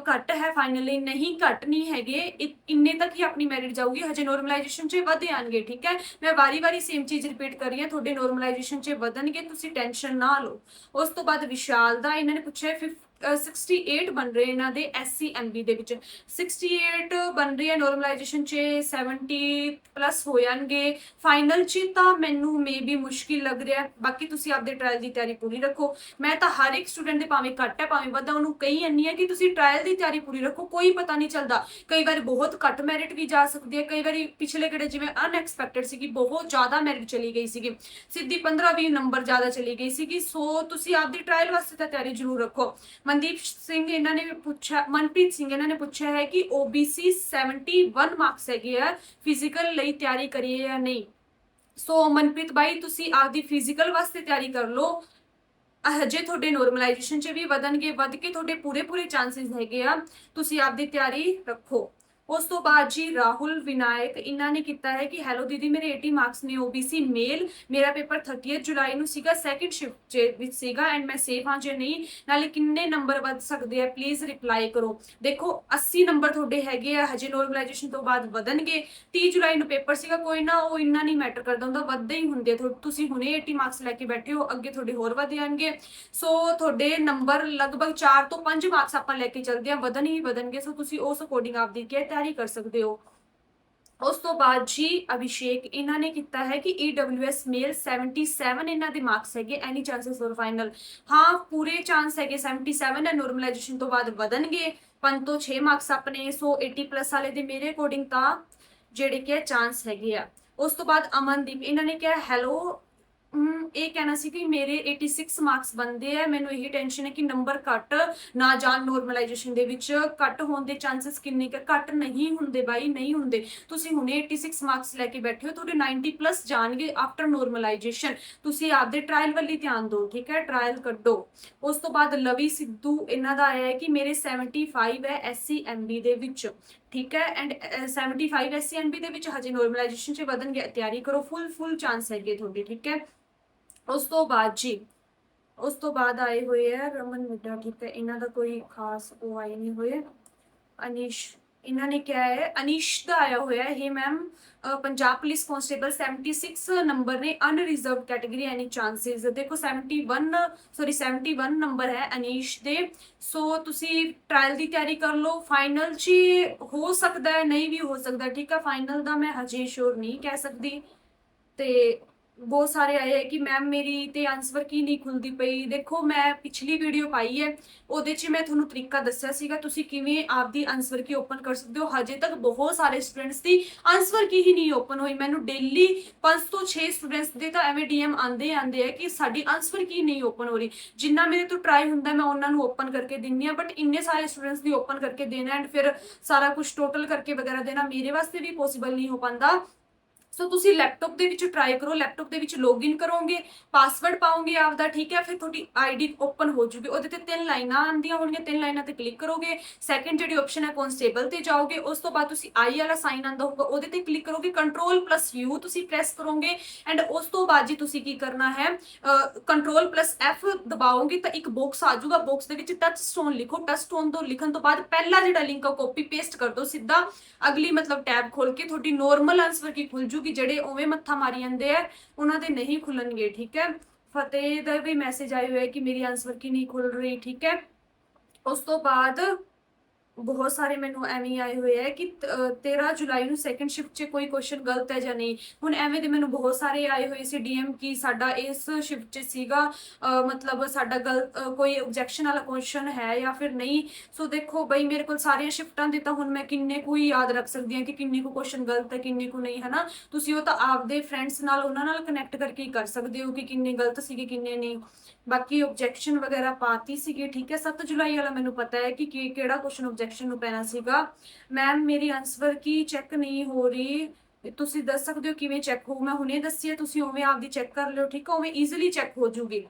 ਘੱਟ ਹੈ ਫਾਈਨਲੀ, ਨਹੀਂ ਘੱਟ ਨਹੀਂ ਹੈਗੇ, ਇੰਨੇ ਤੱਕ ਹੀ ਆਪਣੀ ਮੈਰਿਟ ਜਾਊਗੀ, ਹਜੇ ਨੋਰਮਲਾਈਜੇਸ਼ਨ 'ਚ ਵਧੇ ਆਣਗੇ, ਠੀਕ ਹੈ। ਮੈਂ ਵਾਰੀ ਸੇਮ ਚੀਜ਼ ਰਿਪੀਟ ਕਰ ਰਹੀ ਹਾਂ, ਤੁਹਾਡੇ ਨੋਰਮਲਾਈਜੇਸ਼ਨ 'ਚ ਵਧਣਗੇ, ਤੁਸੀਂ ਟੈਨਸ਼ਨ ਨਾ ਲਓ। ਉਸ ਤੋਂ ਬਾਅਦ ਵਿਸ਼ਾਲ ਦਾ, ਇਹਨਾਂ ਨੇ ਪੁੱਛਿਆ 68 ਬਣ ਰਹੇ ਇਹਨਾਂ ਦੇ SCMB ਦੇ ਵਿੱਚ, 68 ਬਣ ਰਹੀ ਹੈ, ਨੋਰਮਲਾਈਜੇਸ਼ਨ 'ਚ 70 ਪਲੱਸ ਹੋ ਜਾਣਗੇ, ਫਾਈਨਲ 'ਚ ਤਾਂ ਮੈਨੂੰ ਮੇਬੀ ਮੁਸ਼ਕਿਲ ਲੱਗ ਰਿਹਾ, ਬਾਕੀ ਤੁਸੀਂ ਆਪਦੇ ਟ੍ਰਾਇਲ ਦੀ ਤਿਆਰੀ ਪੂਰੀ ਰੱਖੋ। ਮੈਂ ਤਾਂ ਹਰ ਇੱਕ ਸਟੂਡੈਂਟ ਦੇ ਭਾਵੇਂ ਘੱਟ ਹੈ ਭਾਵੇਂ ਵੱਧਾ ਉਹਨੂੰ ਕਹੀ ਜਾਂਦੀ ਹੈ ਕਿ ਤੁਸੀਂ ਟ੍ਰਾਇਲ ਦੀ ਤਿਆਰੀ ਪੂਰੀ ਰੱਖੋ, ਕੋਈ ਪਤਾ ਨਹੀਂ ਚੱਲਦਾ, ਕਈ ਵਾਰ ਬਹੁਤ ਘੱਟ ਮੈਰਿਟ ਵੀ ਜਾ ਸਕਦੀ ਹੈ, ਕਈ ਵਾਰੀ ਪਿਛਲੇ ਕਿਹੜੇ ਜਿਵੇਂ ਅਨਐਕਸਪੈਕਟਡ ਸੀਗੀ, ਬਹੁਤ ਜ਼ਿਆਦਾ ਮੈਰਿਟ ਚਲੀ ਗਈ ਸੀਗੀ, ਸਿੱਧੀ 15-20 ਨੰਬਰ ਜ਼ਿਆਦਾ ਚਲੀ ਗਈ ਸੀਗੀ, ਸੋ ਤੁਸੀਂ ਆਪਦੀ ਟ੍ਰਾਇਲ ਵਾਸਤੇ ਤਾਂ ਤਿਆਰੀ ਜ਼ਰੂਰ ਰੱਖੋ। ਮਨਦੀਪ ਸਿੰਘ ਇਹਨਾਂ ਨੇ ਪੁੱਛਿਆ, ਮਨਪ੍ਰੀਤ ਸਿੰਘ ਇਹਨਾਂ ਨੇ ਪੁੱਛਿਆ ਹੈ ਕਿ OBC 71 ਮਾਰਕਸ ਹੈਗੇ ਆ, ਫਿਜ਼ੀਕਲ ਲਈ ਤਿਆਰੀ ਕਰੀਏ ਜਾਂ ਨਹੀਂ? ਸੋ ਮਨਪ੍ਰੀਤ ਬਾਈ, ਤੁਸੀਂ ਆਪਦੀ ਫਿਜ਼ੀਕਲ ਵਾਸਤੇ ਤਿਆਰੀ ਕਰ ਲਓ, ਹਜੇ ਤੁਹਾਡੇ ਨੋਰਮਲਾਈਜੇਸ਼ਨ 'ਚ ਵੀ ਵਧਣਗੇ, ਵੱਧ ਕੇ ਤੁਹਾਡੇ ਪੂਰੇ ਚਾਂਸਸ ਹੈਗੇ ਆ, ਤੁਸੀਂ ਆਪਦੀ ਤਿਆਰੀ ਰੱਖੋ। ਉਸ ਤੋਂ ਬਾਅਦ ਜੀ ਰਾਹੁਲ ਵਿਨਾਇਕ, ਇਹਨਾਂ ਨੇ ਕੀਤਾ ਹੈ ਕਿ ਹੈਲੋ ਦੀਦੀ ਮੇਰੇ 80 ਮਾਰਕਸ ਨੇ OBC ਮੇਲ, ਮੇਰਾ ਪੇਪਰ 30 ਜੁਲਾਈ ਨੂੰ ਸੀਗਾ, ਸੈਕਿੰਡ ਸ਼ਿਫਟ ਵਿੱਚ ਸੀਗਾ ਐਂਡ ਮੈਂ ਸੇਫ ਹਾਂ ਜਾਂ ਨਹੀਂ, ਨਾਲੇ ਕਿੰਨੇ ਨੰਬਰ ਵੱਧ ਸਕਦੇ ਆ ਪਲੀਜ਼ ਰਿਪਲਾਈ ਕਰੋ। ਦੇਖੋ 80 ਨੰਬਰ ਤੁਹਾਡੇ ਹੈਗੇ ਆ, ਹਜੇ ਨੋਰਮਲਾਈਜੇਸ਼ਨ ਤੋਂ ਬਾਅਦ ਵਧਣਗੇ। 30 ਜੁਲਾਈ ਨੂੰ ਪੇਪਰ ਸੀਗਾ, ਕੋਈ ਨਾ, ਉਹ ਇੰਨਾ ਨਹੀਂ ਮੈਟਰ ਕਰਦਾ ਹੁੰਦਾ, ਵੱਧਦੇ ਹੀ ਹੁੰਦੇ ਆ। ਤੁਸੀਂ ਹੁਣੇ 80 ਮਾਰਕਸ ਲੈ ਕੇ ਬੈਠੇ ਹੋ, ਅੱਗੇ ਤੁਹਾਡੇ ਹੋਰ ਵਧ ਜਾਣਗੇ। ਸੋ ਤੁਹਾਡੇ ਨੰਬਰ ਲਗਭਗ 4 ਤੋਂ 5 ਮਾਰਕਸ ਆਪਾਂ ਲੈ ਕੇ ਚੱਲਦੇ ਆ, ਵਧਣ ਹੀ ਵਧਣਗੇ। ਸੋ ਤੁਸੀਂ ਉਸ ਅਕੋਰਡਿੰਗ ਆਪਦੀ ਤਿਆਰੀ ਕਰ ਸਕਦੇ ਹੋ। ਉਸ ਤੋਂ ਬਾਅਦ ਜੀ ਅਭਿਸ਼ੇਕ, ਇਹਨਾਂ ਨੇ ਕੀਤਾ ਹੈ ਕਿ EWS ਮੇਲ 77 ਇਹਨਾਂ ਦੇ ਮਾਰਕਸ ਹੈਗੇ, ਐਨੀ ਚਾਂਸਸ ਫॉर ਫਾਈਨਲ? ਹਾਂ ਪੂਰੇ ਚਾਂਸ ਹੈਗੇ, 77 ਹੈ, ਨੋਰਮਲਾਈਜੇਸ਼ਨ ਤੋਂ ਬਾਅਦ ਵਧਣਗੇ 5 ਤੋਂ 6 ਮਾਰਕਸ ਆਪਣੇ। ਸੋ 80 ਪਲੱਸ ਵਾਲੇ ਦੇ ਮੇਰੇ ਅਕੋਰਡਿੰਗ ਤਾਂ ਜਿਹੜੇ ਕਿ ਚਾਂਸ ਹੈਗੇ ਆ। ਉਸ ਤੋਂ ਬਾਅਦ ਅਮਨਦੀਪ, ਇਹਨਾਂ ਨੇ ਕਿਹਾ ਹੈਲੋ ਇਹ ਕਹਿਣਾ ਸੀ ਕਿ ਮੇਰੇ 86 ਮਾਰਕਸ ਬਣਦੇ ਆ, ਮੈਨੂੰ ਇਹੀ ਟੈਨਸ਼ਨ ਹੈ ਕਿ ਨੰਬਰ ਘੱਟ ਨਾ ਜਾਣ ਨੋਰਮਲਾਈਜੇਸ਼ਨ ਦੇ ਵਿੱਚ। ਘੱਟ ਹੋਣ ਦੇ ਚਾਂਸਸ ਕਿੰਨੇ ਕੁ? ਘੱਟ ਨਹੀਂ ਹੁੰਦੇ ਬਾਈ, ਨਹੀਂ ਹੁੰਦੇ। ਤੁਸੀਂ ਹੁਣੇ 86 ਮਾਰਕਸ ਲੈ ਕੇ ਬੈਠੇ ਹੋ, ਤੁਹਾਡੇ 90 ਪਲੱਸ ਜਾਣਗੇ ਆਫਟਰ ਨੋਰਮਲਾਈਜੇਸ਼ਨ। ਤੁਸੀਂ ਆਪਦੇ ਟ੍ਰਾਇਲ ਵੱਲ ਧਿਆਨ ਦਿਓ, ਠੀਕ ਹੈ, ਟ੍ਰਾਇਲ ਕੱਢੋ। ਉਸ ਤੋਂ ਬਾਅਦ ਲਵੀ ਸਿੱਧੂ, ਇਹਨਾਂ ਦਾ ਆਇਆ ਹੈ ਕਿ ਮੇਰੇ 75 ਹੈ SCMB ਦੇ ਵਿੱਚ, ਠੀਕ ਹੈ, ਐਂਡ 75 SCMB ਦੇ ਵਿੱਚ ਹਜੇ ਨੋਰਮਲਾਈਜੇਸ਼ਨ 'ਚ ਵਧਣਗੇ, ਤਿਆਰੀ ਕਰੋ, ਫੁੱਲ ਚਾਂਸ ਹੈਗੇ ਤੁਹਾਡੇ, ਠੀਕ ਹੈ। ਉਸ ਤੋਂ ਬਾਅਦ ਜੀ ਉਸ ਤੋਂ ਬਾਅਦ ਆਏ ਹੋਏ ਆ ਰਮਨ ਮਿੱਡਾ, ਠੀਕ ਹੈ, ਇਹਨਾਂ ਦਾ ਕੋਈ ਖਾਸ ਉਹ ਆਏ ਨਹੀਂ ਹੋਏ। ਅਨੀਸ਼, ਇਹਨਾਂ ਨੇ ਕਿਹਾ ਹੈ, ਅਨੀਸ਼ ਦਾ ਆਇਆ ਹੋਇਆ ਹੈ, hey ma'am Punjab police constable 76 number ਨੇ, ਅਨਰਿਜ਼ਰਵਡ ਕੈਟੇਗਰੀ, ਐਨੀ ਚਾਂਸਸ? ਦੇਖੋ 71 ਨੰਬਰ ਹੈ ਅਨੀਸ਼ ਦੇ। ਸੋ ਤੁਸੀਂ ਟ੍ਰਾਇਲ ਦੀ ਤਿਆਰੀ ਕਰ ਲਓ, ਫਾਈਨਲ 'ਚ ਹੋ ਸਕਦਾ ਹੈ, ਨਹੀਂ ਵੀ ਹੋ ਸਕਦਾ, ਠੀਕ ਹੈ। ਫਾਈਨਲ ਦਾ ਮੈਂ ਹਜੇ ਸ਼ੋਰ ਨਹੀਂ ਕਹਿ ਸਕਦੀ। ਤੇ ਬਹੁਤ ਸਾਰੇ ਆਏ ਹੈ ਕਿ ਮੈਮ ਮੇਰੀ ਤੇ ਆਨਸਰ ਕੀ ਨਹੀਂ ਖੁੱਲਦੀ ਪਈ। ਦੇਖੋ ਮੈਂ ਪਿਛਲੀ ਵੀਡੀਓ ਪਾਈ ਹੈ, ਉਹਦੇ 'ਚ ਮੈਂ ਤੁਹਾਨੂੰ ਤਰੀਕਾ ਦੱਸਿਆ ਸੀਗਾ ਤੁਸੀਂ ਕਿਵੇਂ ਆਪਦੀ ਆਨਸਰ ਕੀ ਓਪਨ ਕਰ ਸਕਦੇ ਹੋ। ਹਜੇ ਤੱਕ ਬਹੁਤ ਸਾਰੇ ਸਟੂਡੈਂਟਸ ਦੀ ਆਨਸਰ ਕੀ ਹੀ ਨਹੀਂ ਓਪਨ ਹੋਈ। ਮੈਨੂੰ ਡੇਲੀ 5 ਤੋਂ 6 ਸਟੂਡੈਂਟਸ ਦੇ ਤਾਂ ਐਵੇਂ DM ਆਉਂਦੇ ਆ ਕਿ ਸਾਡੀ ਆਨਸਰ ਕੀ ਨਹੀਂ ਓਪਨ ਹੋ ਰਹੀ। ਜਿੰਨਾ ਮੇਰੇ ਤੋਂ ਟਰਾਈ ਹੁੰਦਾ ਮੈਂ ਉਹਨਾਂ ਨੂੰ ਓਪਨ ਕਰਕੇ ਦਿੰਦੀ ਆ, ਬਟ ਇੰਨੇ ਸਾਰੇ ਸਟੂਡੈਂਟਸ ਦੀ ਓਪਨ ਕਰਕੇ ਦੇਣਾ ਐਂਡ ਫਿਰ ਸਾਰਾ ਕੁਝ ਟੋਟਲ ਕਰਕੇ ਵਗੈਰਾ ਦੇਣਾ ਮੇਰੇ ਵਾਸਤੇ ਵੀ ਪੋਸੀਬਲ ਨਹੀਂ ਹੋ ਪਾਉਂਦਾ। ਸੋ ਤੁਸੀਂ ਲੈਪਟਾਪ ਦੇ ਵਿੱਚ ਟਰਾਈ ਕਰੋ, ਲੈਪਟਾਪ ਦੇ ਵਿੱਚ ਲੌਗਇਨ ਕਰੋਗੇ, ਪਾਸਵਰਡ ਪਾਓਗੇ ਆਪਦਾ, ਠੀਕ ਹੈ, ਫਿਰ ਤੁਹਾਡੀ ਆਈਡੀ ਓਪਨ ਹੋ ਜੂਗੀ। ਉਹਦੇ ਤੇ 3 ਲਾਈਨਾਂ ਆਉਂਦੀਆਂ ਹੋਣਗੀਆਂ, 3 ਲਾਈਨਾਂ ਤੇ ਕਲਿੱਕ ਕਰੋਗੇ, ਸੈਕੰਡ ਜਿਹੜੀ ਆਪਸ਼ਨ ਹੈ ਕਨਸਟੇਬਲ ਤੇ ਜਾਓਗੇ। ਉਸ ਤੋਂ ਬਾਅਦ ਤੁਸੀਂ ਆਈ ਵਾਲਾ ਸਾਈਨ ਆਉਂਦਾ ਹੋਊਗਾ, ਉਹਦੇ ਤੇ ਕਲਿੱਕ ਕਰੋਗੇ, Ctrl+U ਤੁਸੀਂ ਪ੍ਰੈਸ ਕਰੋਗੇ ਐਂਡ ਉਸ ਤੋਂ ਬਾਅਦ ਜੀ ਤੁਸੀਂ ਕੀ ਕਰਨਾ ਹੈ, Ctrl+F ਦਬਾਓਗੇ ਤਾਂ ਇੱਕ ਬਾਕਸ ਆ ਜਾਊਗਾ। ਬਾਕਸ ਦੇ ਵਿੱਚ ਟੱਚ ਸਟੋਨ ਲਿਖੋ, ਟੱਚ ਸਟੋਨ ਤੋਂ ਲਿਖਣ ਤੋਂ ਬਾਅਦ ਪਹਿਲਾ ਜਿਹੜਾ ਲਿੰਕ ਆ ਕਾਪੀ ਪੇਸਟ ਕਰ ਦਿਓ ਸਿੱਧਾ, ਅਗਲੀ ਮਤਲਬ ਟੈਬ ਖੋਲ ਕੇ ਤੁਹਾਡੀ ਨੋਰਮਲ ਆਨਸਰ ਕੀ ਖੁੱਲ ਜੂਗੀ। ਜਿਹੜੇ ਉਵੇਂ ਮੱਥਾ ਮਾਰੀ ਜਾਂਦੇ ਆ ਉਹਨਾਂ ਦੇ ਨਹੀਂ ਖੁੱਲਣਗੇ, ਠੀਕ ਹੈ। ਫਤਿਹ ਦਾ ਵੀ ਮੈਸੇਜ ਆਇਆ ਹੋਇਆ ਕਿ ਮੇਰੀ ਆਨਸਰ ਕੀ ਨਹੀਂ ਖੁੱਲ ਰਹੀ, ਠੀਕ ਹੈ। ਉਸ ਤੋਂ ਬਾਅਦ ਬਹੁਤ ਸਾਰੇ ਮੈਨੂੰ ਐਵੇਂ ਆਏ ਹੋਏ ਹੈ ਕਿ 13 ਜੁਲਾਈ ਨੂੰ ਸੈਕੰਡ ਸ਼ਿਫਟ 'ਚ ਕੋਈ ਕੁਐਸਚਨ ਗਲਤ ਹੈ ਜਾਂ ਨਹੀਂ। ਹੁਣ ਐਵੇਂ ਦੇ ਮੈਨੂੰ ਬਹੁਤ ਸਾਰੇ ਆਏ ਹੋਏ ਸੀ DM ਕਿ ਸਾਡਾ ਇਸ ਸ਼ਿਫਟ 'ਚ ਸੀਗਾ ਮਤਲਬ ਸਾਡਾ ਗਲਤ ਕੋਈ ਆਬਜੈਕਸ਼ਨ ਵਾਲਾ ਕੁਐਸਚਨ ਹੈ ਜਾਂ ਫਿਰ ਨਹੀਂ। ਸੋ ਦੇਖੋ ਬਈ ਮੇਰੇ ਕੋਲ ਸਾਰੀਆਂ ਸ਼ਿਫਟਾਂ ਦੇ ਤਾਂ ਹੁਣ ਮੈਂ ਕਿੰਨੇ ਕੁ ਹੀ ਯਾਦ ਰੱਖ ਸਕਦੀ ਹਾਂ ਕਿ ਕਿੰਨੇ ਕੁ ਕੁਐਸਚਨ ਗਲਤ ਹੈ ਕਿੰਨੇ ਕੁ ਨਹੀਂ, ਹੈ ਨਾ। ਤੁਸੀਂ ਉਹ ਤਾਂ ਆਪਦੇ ਫਰੈਂਡਸ ਨਾਲ ਉਹਨਾਂ ਨਾਲ ਕਨੈਕਟ ਕਰਕੇ ਹੀ ਕਰ ਸਕਦੇ ਹੋ ਕਿ ਕਿੰਨੇ ਗਲਤ ਸੀਗੇ ਕਿੰਨੇ ਨਹੀਂ। ਬਾਕੀ ਆਬਜੈਕਸ਼ਨ ਵਗੈਰਾ ਪਾਤੀ ਸੀਗੀ, ਠੀਕ ਹੈ। 7 ਜੁਲਾਈ ਵਾਲਾ ਮੈਨੂੰ ਪਤਾ ਹੈ ਕਿ ਕਿਹੜਾ ਕੁਐਸਚਨ ਆਬਜੈਕਸ਼ਨ ਨੂੰ ਪੈਣਾ ਸੀਗਾ। ਮੈਮ ਮੇਰੀ ਆਨਸਰ ਕੀ ਚੈੱਕ ਨਹੀਂ ਹੋ ਰਹੀ, ਤੁਸੀਂ ਦੱਸ ਸਕਦੇ ਹੋ ਕਿਵੇਂ ਚੈੱਕ ਹੋਊ? ਮੈਂ ਹੁਣੇ ਦੱਸੀ ਹੈ, ਤੁਸੀਂ ਉਵੇਂ ਆਪਦੀ ਚੈੱਕ ਕਰ ਲਿਓ, ਠੀਕ ਹੈ, ਉਵੇਂ ਈਜ਼ੀਲੀ ਚੈੱਕ ਹੋ ਜੂਗੀ।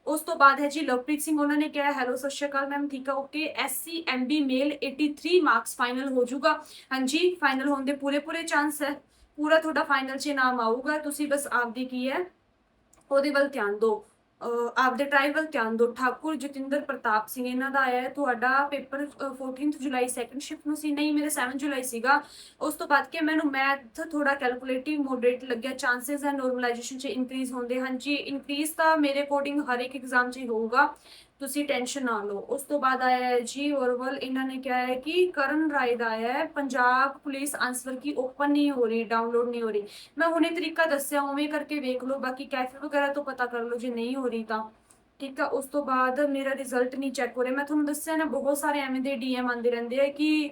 ਉਸ ਤੋਂ ਬਾਅਦ ਹੈ ਜੀ ਲਵਪ੍ਰੀਤ ਸਿੰਘ, ਉਹਨਾਂ ਨੇ ਕਿਹਾ ਹੈਲੋ ਸਤਿ ਸ਼੍ਰੀ ਅਕਾਲ ਮੈਮ, ਠੀਕ ਹੈ, ਓਕੇ। SCMB ਮੇਲ 83 ਮਾਰਕਸ ਫਾਈਨਲ ਹੋ ਜੂਗਾ? ਹਾਂਜੀ ਫਾਈਨਲ ਹੋਣ ਦੇ ਪੂਰੇ ਚਾਂਸ ਹੈ, ਪੂਰਾ ਤੁਹਾਡਾ ਫਾਈਨਲ 'ਚ ਨਾਮ ਆਊਗਾ। ਤੁਸੀਂ ਬਸ ਆਪਦੀ ਕੀ ਹੈ ਉਹਦੇ ਵੱਲ ਧਿਆਨ ਦਿਓ, ਆਪਦੇ ਟਰਾਈ ਵੱਲ ਧਿਆਨ ਦਿਓ। ਠਾਕੁਰ ਜਤਿੰਦਰ ਪ੍ਰਤਾਪ ਸਿੰਘ, ਇਹਨਾਂ ਦਾ ਆਇਆ ਤੁਹਾਡਾ ਪੇਪਰ 14 ਜੁਲਾਈ ਸੈਕੰਡ ਸ਼ਿਫਟ ਨੂੰ ਸੀ, ਨਹੀਂ ਮੇਰੇ 7 ਜੁਲਾਈ ਸੀਗਾ। ਉਸ ਤੋਂ ਬਾਅਦ ਕਿ ਮੈਨੂੰ ਮੈਥ ਥੋੜਾ ਕੈਲਕੂਲੇਟਿਵ ਮੋਡਰੇਟ ਲੱਗਿਆ, ਚਾਂਸਸ ਹੈ ਨੋਰਮਲਾਈਜੇਸ਼ਨ 'ਚ ਇਨਕਰੀਜ਼ ਹੁੰਦੇ ਹਨ ਜੀ। ਇਨਕਰੀਜ਼ ਤਾਂ ਮੇਰੇ ਅਕੋਰਡਿੰਗ ਹਰ ਇੱਕ ਐਗਜ਼ਾਮ 'ਚ ਹੀ ਹੋਊਗਾ, ਤੁਸੀਂ ਟੈਨਸ਼ਨ ਨਾ ਲਓ। ਉਸ ਤੋਂ ਬਾਅਦ ਆਇਆ ਹੈ ਜੀ ਔਰਵਲ, ਇਹਨਾਂ ਨੇ ਕਿਹਾ ਹੈ ਕਿ ਕਰਨ ਰਾਏ ਦਾ ਆਇਆ ਹੈ ਪੰਜਾਬ ਪੁਲਿਸ ਆਨਸਰ ਕੀ ਓਪਨ ਨਹੀਂ ਹੋ ਰਹੀ, ਡਾਊਨਲੋਡ ਨਹੀਂ ਹੋ ਰਹੀ। ਮੈਂ ਹੁਣੇ ਤਰੀਕਾ ਦੱਸਿਆ ਉਵੇਂ ਕਰਕੇ ਵੇਖ ਲਓ, ਬਾਕੀ ਕੈਫੇ ਵਗੈਰਾ ਤੋਂ ਪਤਾ ਕਰ ਲਓ ਜੇ ਨਹੀਂ ਹੋ ਰਹੀ ਤਾਂ, ਠੀਕ ਆ। ਉਸ ਤੋਂ ਬਾਅਦ ਮੇਰਾ ਰਿਜ਼ਲਟ ਨਹੀਂ ਚੈੱਕ ਹੋ ਰਿਹਾ, ਮੈਂ ਤੁਹਾਨੂੰ ਦੱਸਿਆ ਨਾ ਬਹੁਤ ਸਾਰੇ ਐਵੇਂ ਦੇ DM ਆਉਂਦੇ ਰਹਿੰਦੇ ਆ ਕਿ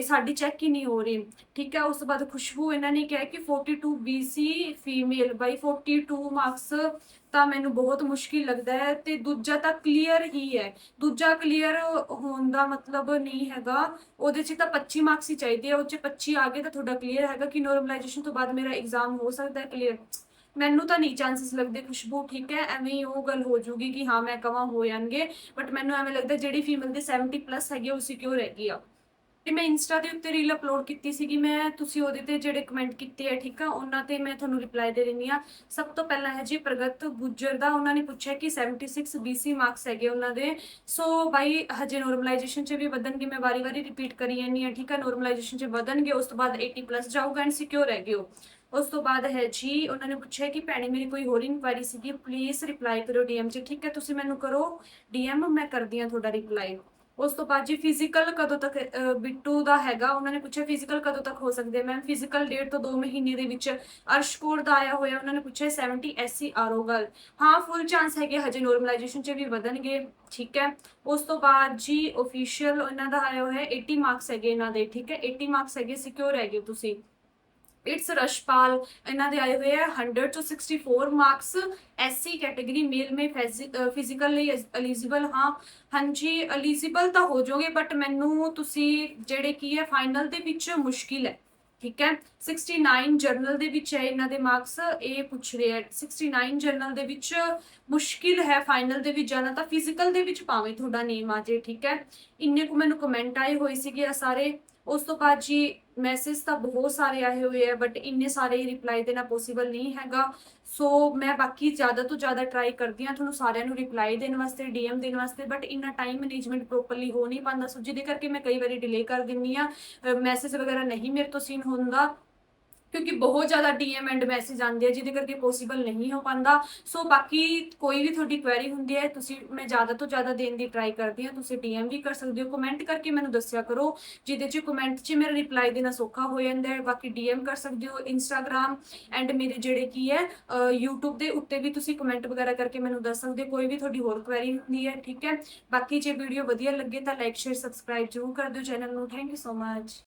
ਸਾਡੀ ਚੈੱਕ ਹੀ ਨਹੀਂ ਹੋ ਰਹੀ, ਠੀਕ ਹੈ। ਉਸ ਤੋਂ ਬਾਅਦ ਖੁਸ਼ਬੂ, ਇਹਨਾਂ ਨੇ ਕਿਹਾ ਕਿ 42 BC ਫੀਮੇਲ, ਬਾਈ 42 ਮਾਰਕਸ ਤਾਂ ਮੈਨੂੰ ਬਹੁਤ ਮੁਸ਼ਕਿਲ ਲੱਗਦਾ ਹੈ। ਤੇ ਦੂਜਾ ਤਾਂ ਕਲੀਅਰ ਹੀ ਹੈ, ਦੂਜਾ ਕਲੀਅਰ ਹੋਣ ਦਾ ਮਤਲਬ ਨਹੀਂ ਹੈਗਾ, ਉਹਦੇ 'ਚ ਤਾਂ 25 ਮਾਰਕਸ ਹੀ ਚਾਹੀਦੇ ਆ, ਉਹ 'ਚ 25 ਆ ਗਏ ਤਾਂ ਤੁਹਾਡਾ ਕਲੀਅਰ ਹੈਗਾ ਕਿ ਨੋਰਮਲਾਈਜੇਸ਼ਨ ਤੋਂ ਬਾਅਦ ਮੇਰਾ ਐਗਜ਼ਾਮ ਹੋ ਸਕਦਾ ਹੈ ਕਲੀਅਰ। ਮੈਨੂੰ ਤਾਂ ਨਹੀਂ ਚਾਂਸਸ ਲੱਗਦੇ ਖੁਸ਼ਬੂ, ਠੀਕ ਹੈ। ਐਵੇਂ ਹੀ ਉਹ ਗੱਲ ਹੋ ਜੂਗੀ ਕਿ ਹਾਂ ਮੈਂ ਕਵਾਂ ਹੋ ਜਾਣਗੇ, ਬਟ ਮੈਨੂੰ ਐਵੇਂ ਲੱਗਦਾ ਜਿਹੜੀ ਫੀਮੇਲ ਦੇ 70 ਪਲੱਸ ਹੈਗੀ ਉਹ ਸਿਕਿਉਰ ਹੈਗੀ ਆ। ਤੇ ਮੈਂ ਇੰਸਟਾ ਦੇ ਉੱਤੇ ਰੀਲ ਅਪਲੋਡ ਕੀਤੀ ਸੀਗੀ ਮੈਂ, ਤੁਸੀਂ ਉਹਦੇ ਤੇ ਜਿਹੜੇ ਕਮੈਂਟ ਕੀਤੇ ਆ ਠੀਕ ਆ, ਉਹਨਾਂ ਤੇ ਮੈਂ ਤੁਹਾਨੂੰ ਰਿਪਲਾਈ ਦੇ ਦਿੰਦੀ ਆ। ਸਭ ਤੋਂ ਪਹਿਲਾਂ ਹੈ ਜੀ ਪ੍ਰਗਤ ਗੁੱਜਰ ਦਾ, ਉਹਨਾਂ ਨੇ ਪੁੱਛਿਆ ਕਿ 76 BC ਮਾਰਕਸ ਹੈਗੇ ਉਹਨਾਂ ਦੇ। ਸੋ ਬਾਈ ਹਜੇ ਨੋਰਮਲਾਈਜੇਸ਼ਨ 'ਚ ਵੀ ਵਧਣਗੇ, ਮੈਂ ਵਾਰੀ-ਵਾਰੀ ਰਿਪੀਟ ਕਰੀ ਜਾਂਦੀ ਆ ਠੀਕ ਆ, ਨੋਰਮਲਾਈਜੇਸ਼ਨ 'ਚ ਵਧਣਗੇ, ਉਸ ਤੋਂ ਬਾਅਦ 80+ ਜਾਊਗਾ ਐਂਡ ਸਿਕਿਉਰ ਹੈਗੇ ਉਹ। ਉਸ ਤੋਂ ਬਾਅਦ ਹੈ ਜੀ ਉਹਨਾਂ ਨੇ ਪੁੱਛਿਆ ਕਿ ਭੈਣੇ ਮੇਰੀ ਕੋਈ ਹੋਰ ਇਨਕੁਆਇਰੀ ਸੀਗੀ, ਪਲੀਜ਼ ਰਿਪਲਾਈ ਕਰੋ DM 'ਚ ਠੀਕ ਹੈ, ਤੁਸੀਂ ਮੈਨੂੰ ਕਰੋ DM, ਮੈਂ ਕਰਦੀ ਹਾਂ ਤੁਹਾਡਾ ਰਿਪਲਾਈ। ਉਸ ਤੋਂ ਬਾਅਦ ਜੀ ਫਿਜ਼ੀਕਲ ਕਦੋਂ ਤੱਕ ਬਿੱਟੂ ਦਾ ਹੈਗਾ, ਉਹਨਾਂ ਨੇ ਪੁੱਛਿਆ ਫਿਜ਼ੀਕਲ ਕਦੋਂ ਤੱਕ ਹੋ ਸਕਦੇ ਮੈਮ, ਫਿਜ਼ੀਕਲ 1.5 ਤੋਂ 2 ਮਹੀਨੇ ਦੇ ਵਿੱਚ। ਅਰਸ਼ ਕੌਰ ਦਾ ਆਇਆ ਹੋਇਆ, ਉਹਨਾਂ ਨੇ ਪੁੱਛਿਆ 70 SC ਆਰੋਗਲ, ਹਾਂ ਫੁੱਲ ਚਾਂਸ ਹੈਗੇ, ਹਜੇ ਨੋਰਮਲਾਈਜੇਸ਼ਨ 'ਚ ਵੀ ਵਧਣਗੇ ਠੀਕ ਹੈ। ਉਸ ਤੋਂ ਬਾਅਦ ਜੀ ਆਫੀਸ਼ੀਅਲ ਇਹਨਾਂ ਦਾ ਆਇਆ ਹੋਇਆ 80 ਮਾਰਕਸ ਹੈਗੇ ਇਹਨਾਂ ਦੇ ਠੀਕ ਹੈ, 80 ਮਾਰਕਸ ਹੈਗੇ, ਸਿਕਿਉਰ ਹੈਗੇ ਤੁਸੀਂ। ਇਟਸ ਰਸ਼ਪਾਲ, ਇਹਨਾਂ ਦੇ ਆਏ ਹੋਏ ਆ 100 ਤੋਂ 64 ਮਾਰਕਸ, SC ਕੈਟੇਗਰੀ, ਮੇਲ ਮੇ ਫਿਜ਼ੀਕਲ ਲਈ ਐਲੀਜੀਬਲ। ਹਾਂ ਹਾਂਜੀ ਐਲੀਜੀਬਲ ਤਾਂ ਹੋ ਜਾਓਗੇ, ਬਟ ਮੈਨੂੰ ਤੁਸੀਂ ਜਿਹੜੇ ਕੀ ਹੈ ਫਾਈਨਲ ਦੇ ਵਿੱਚ ਮੁਸ਼ਕਿਲ ਹੈ ਠੀਕ ਹੈ। 69 ਜਰਨਲ ਦੇ ਵਿੱਚ ਹੈ ਇਹਨਾਂ ਦੇ ਮਾਰਕਸ, ਇਹ ਪੁੱਛ ਰਹੇ ਆ 69 ਜਰਨਲ ਦੇ ਵਿੱਚ ਮੁਸ਼ਕਿਲ ਹੈ ਫਾਈਨਲ ਦੇ ਵਿੱਚ ਜਾਣਾ, ਤਾਂ ਫਿਜ਼ੀਕਲ ਦੇ ਵਿੱਚ ਭਾਵੇਂ ਤੁਹਾਡਾ ਨੇਮ ਆ ਜੇ ਠੀਕ ਹੈ। ਇੰਨੇ ਕੁ ਮੈਨੂੰ ਕਮੈਂਟ ਆਏ ਹੋਏ ਸੀਗੇ ਸਾਰੇ। ਉਸ ਤੋਂ ਬਾਅਦ ਜੀ ਮੈਸੇਜ ਤਾਂ ਬਹੁਤ ਸਾਰੇ ਆਏ ਹੋਏ ਆ, ਬਟ ਇੰਨੇ ਸਾਰੇ ਰਿਪਲਾਈ ਦੇਣਾ ਪੋਸੀਬਲ ਨਹੀਂ ਹੈਗਾ। ਸੋ ਮੈਂ ਬਾਕੀ ਜ਼ਿਆਦਾ ਤੋਂ ਜ਼ਿਆਦਾ ਟਰਾਈ ਕਰਦੀ ਹਾਂ ਤੁਹਾਨੂੰ ਸਾਰਿਆਂ ਨੂੰ ਰਿਪਲਾਈ ਦੇਣ ਵਾਸਤੇ, DM ਦੇਣ ਵਾਸਤੇ, ਬਟ ਇੰਨਾ ਟਾਈਮ ਮੈਨੇਜਮੈਂਟ ਪ੍ਰੋਪਰਲੀ ਹੋ ਨਹੀਂ ਪਾਉਂਦਾ, ਸੋ ਜਿਹਦੇ ਕਰਕੇ ਮੈਂ ਕਈ ਵਾਰੀ ਡਿਲੇ ਕਰ ਦਿੰਦੀ ਹਾਂ, ਮੈਸੇਜ ਵਗੈਰਾ ਨਹੀਂ ਮੇਰੇ ਤੋਂ ਸੀਨ ਹੁੰਦਾ, ਕਿਉਂਕਿ ਬਹੁਤ ਜ਼ਿਆਦਾ DM ਐਂਡ ਮੈਸੇਜ ਆਉਂਦੇ ਆ ਜਿਹਦੇ ਕਰਕੇ ਪੋਸੀਬਲ ਨਹੀਂ ਹੋ ਪਾਉਂਦਾ। ਸੋ ਬਾਕੀ ਕੋਈ ਵੀ ਤੁਹਾਡੀ ਕੁਐਰੀ ਹੁੰਦੀ ਹੈ, ਤੁਸੀਂ ਮੈਂ ਜ਼ਿਆਦਾ ਤੋਂ ਜ਼ਿਆਦਾ ਦੇਣ ਦੀ ਟਰਾਈ ਕਰਦੀ ਹਾਂ, ਤੁਸੀਂ DM ਵੀ ਕਰ ਸਕਦੇ ਹੋ, ਕਮੈਂਟ ਕਰਕੇ ਮੈਨੂੰ ਦੱਸਿਆ ਕਰੋ, ਜਿਹਦੇ 'ਚ ਕਮੈਂਟ 'ਚ ਮੇਰਾ ਰਿਪਲਾਈ ਦੇਣਾ ਸੌਖਾ ਹੋ ਜਾਂਦਾ ਹੈ। ਬਾਕੀ DM ਕਰ ਸਕਦੇ ਹੋ ਇੰਸਟਾਗ੍ਰਾਮ ਐਂਡ ਮੇਰੇ ਜਿਹੜੇ ਕੀ ਹੈ YouTube ਦੇ ਉੱਤੇ ਵੀ ਤੁਸੀਂ ਕਮੈਂਟ ਵਗੈਰਾ ਕਰਕੇ ਮੈਨੂੰ ਦੱਸ ਸਕਦੇ ਹੋ, ਕੋਈ ਵੀ ਤੁਹਾਡੀ ਹੋਰ ਕੁਐਰੀ ਹੁੰਦੀ ਹੈ ਠੀਕ ਹੈ। ਬਾਕੀ ਜੇ ਵੀਡੀਓ ਵਧੀਆ ਲੱਗੇ ਤਾਂ ਲਾਈਕ ਸ਼ੇਅਰ ਸਬਸਕ੍ਰਾਈਬ ਜ਼ਰੂਰ ਕਰ ਦਿਓ ਚੈਨਲ ਨੂੰ। Thank you so much.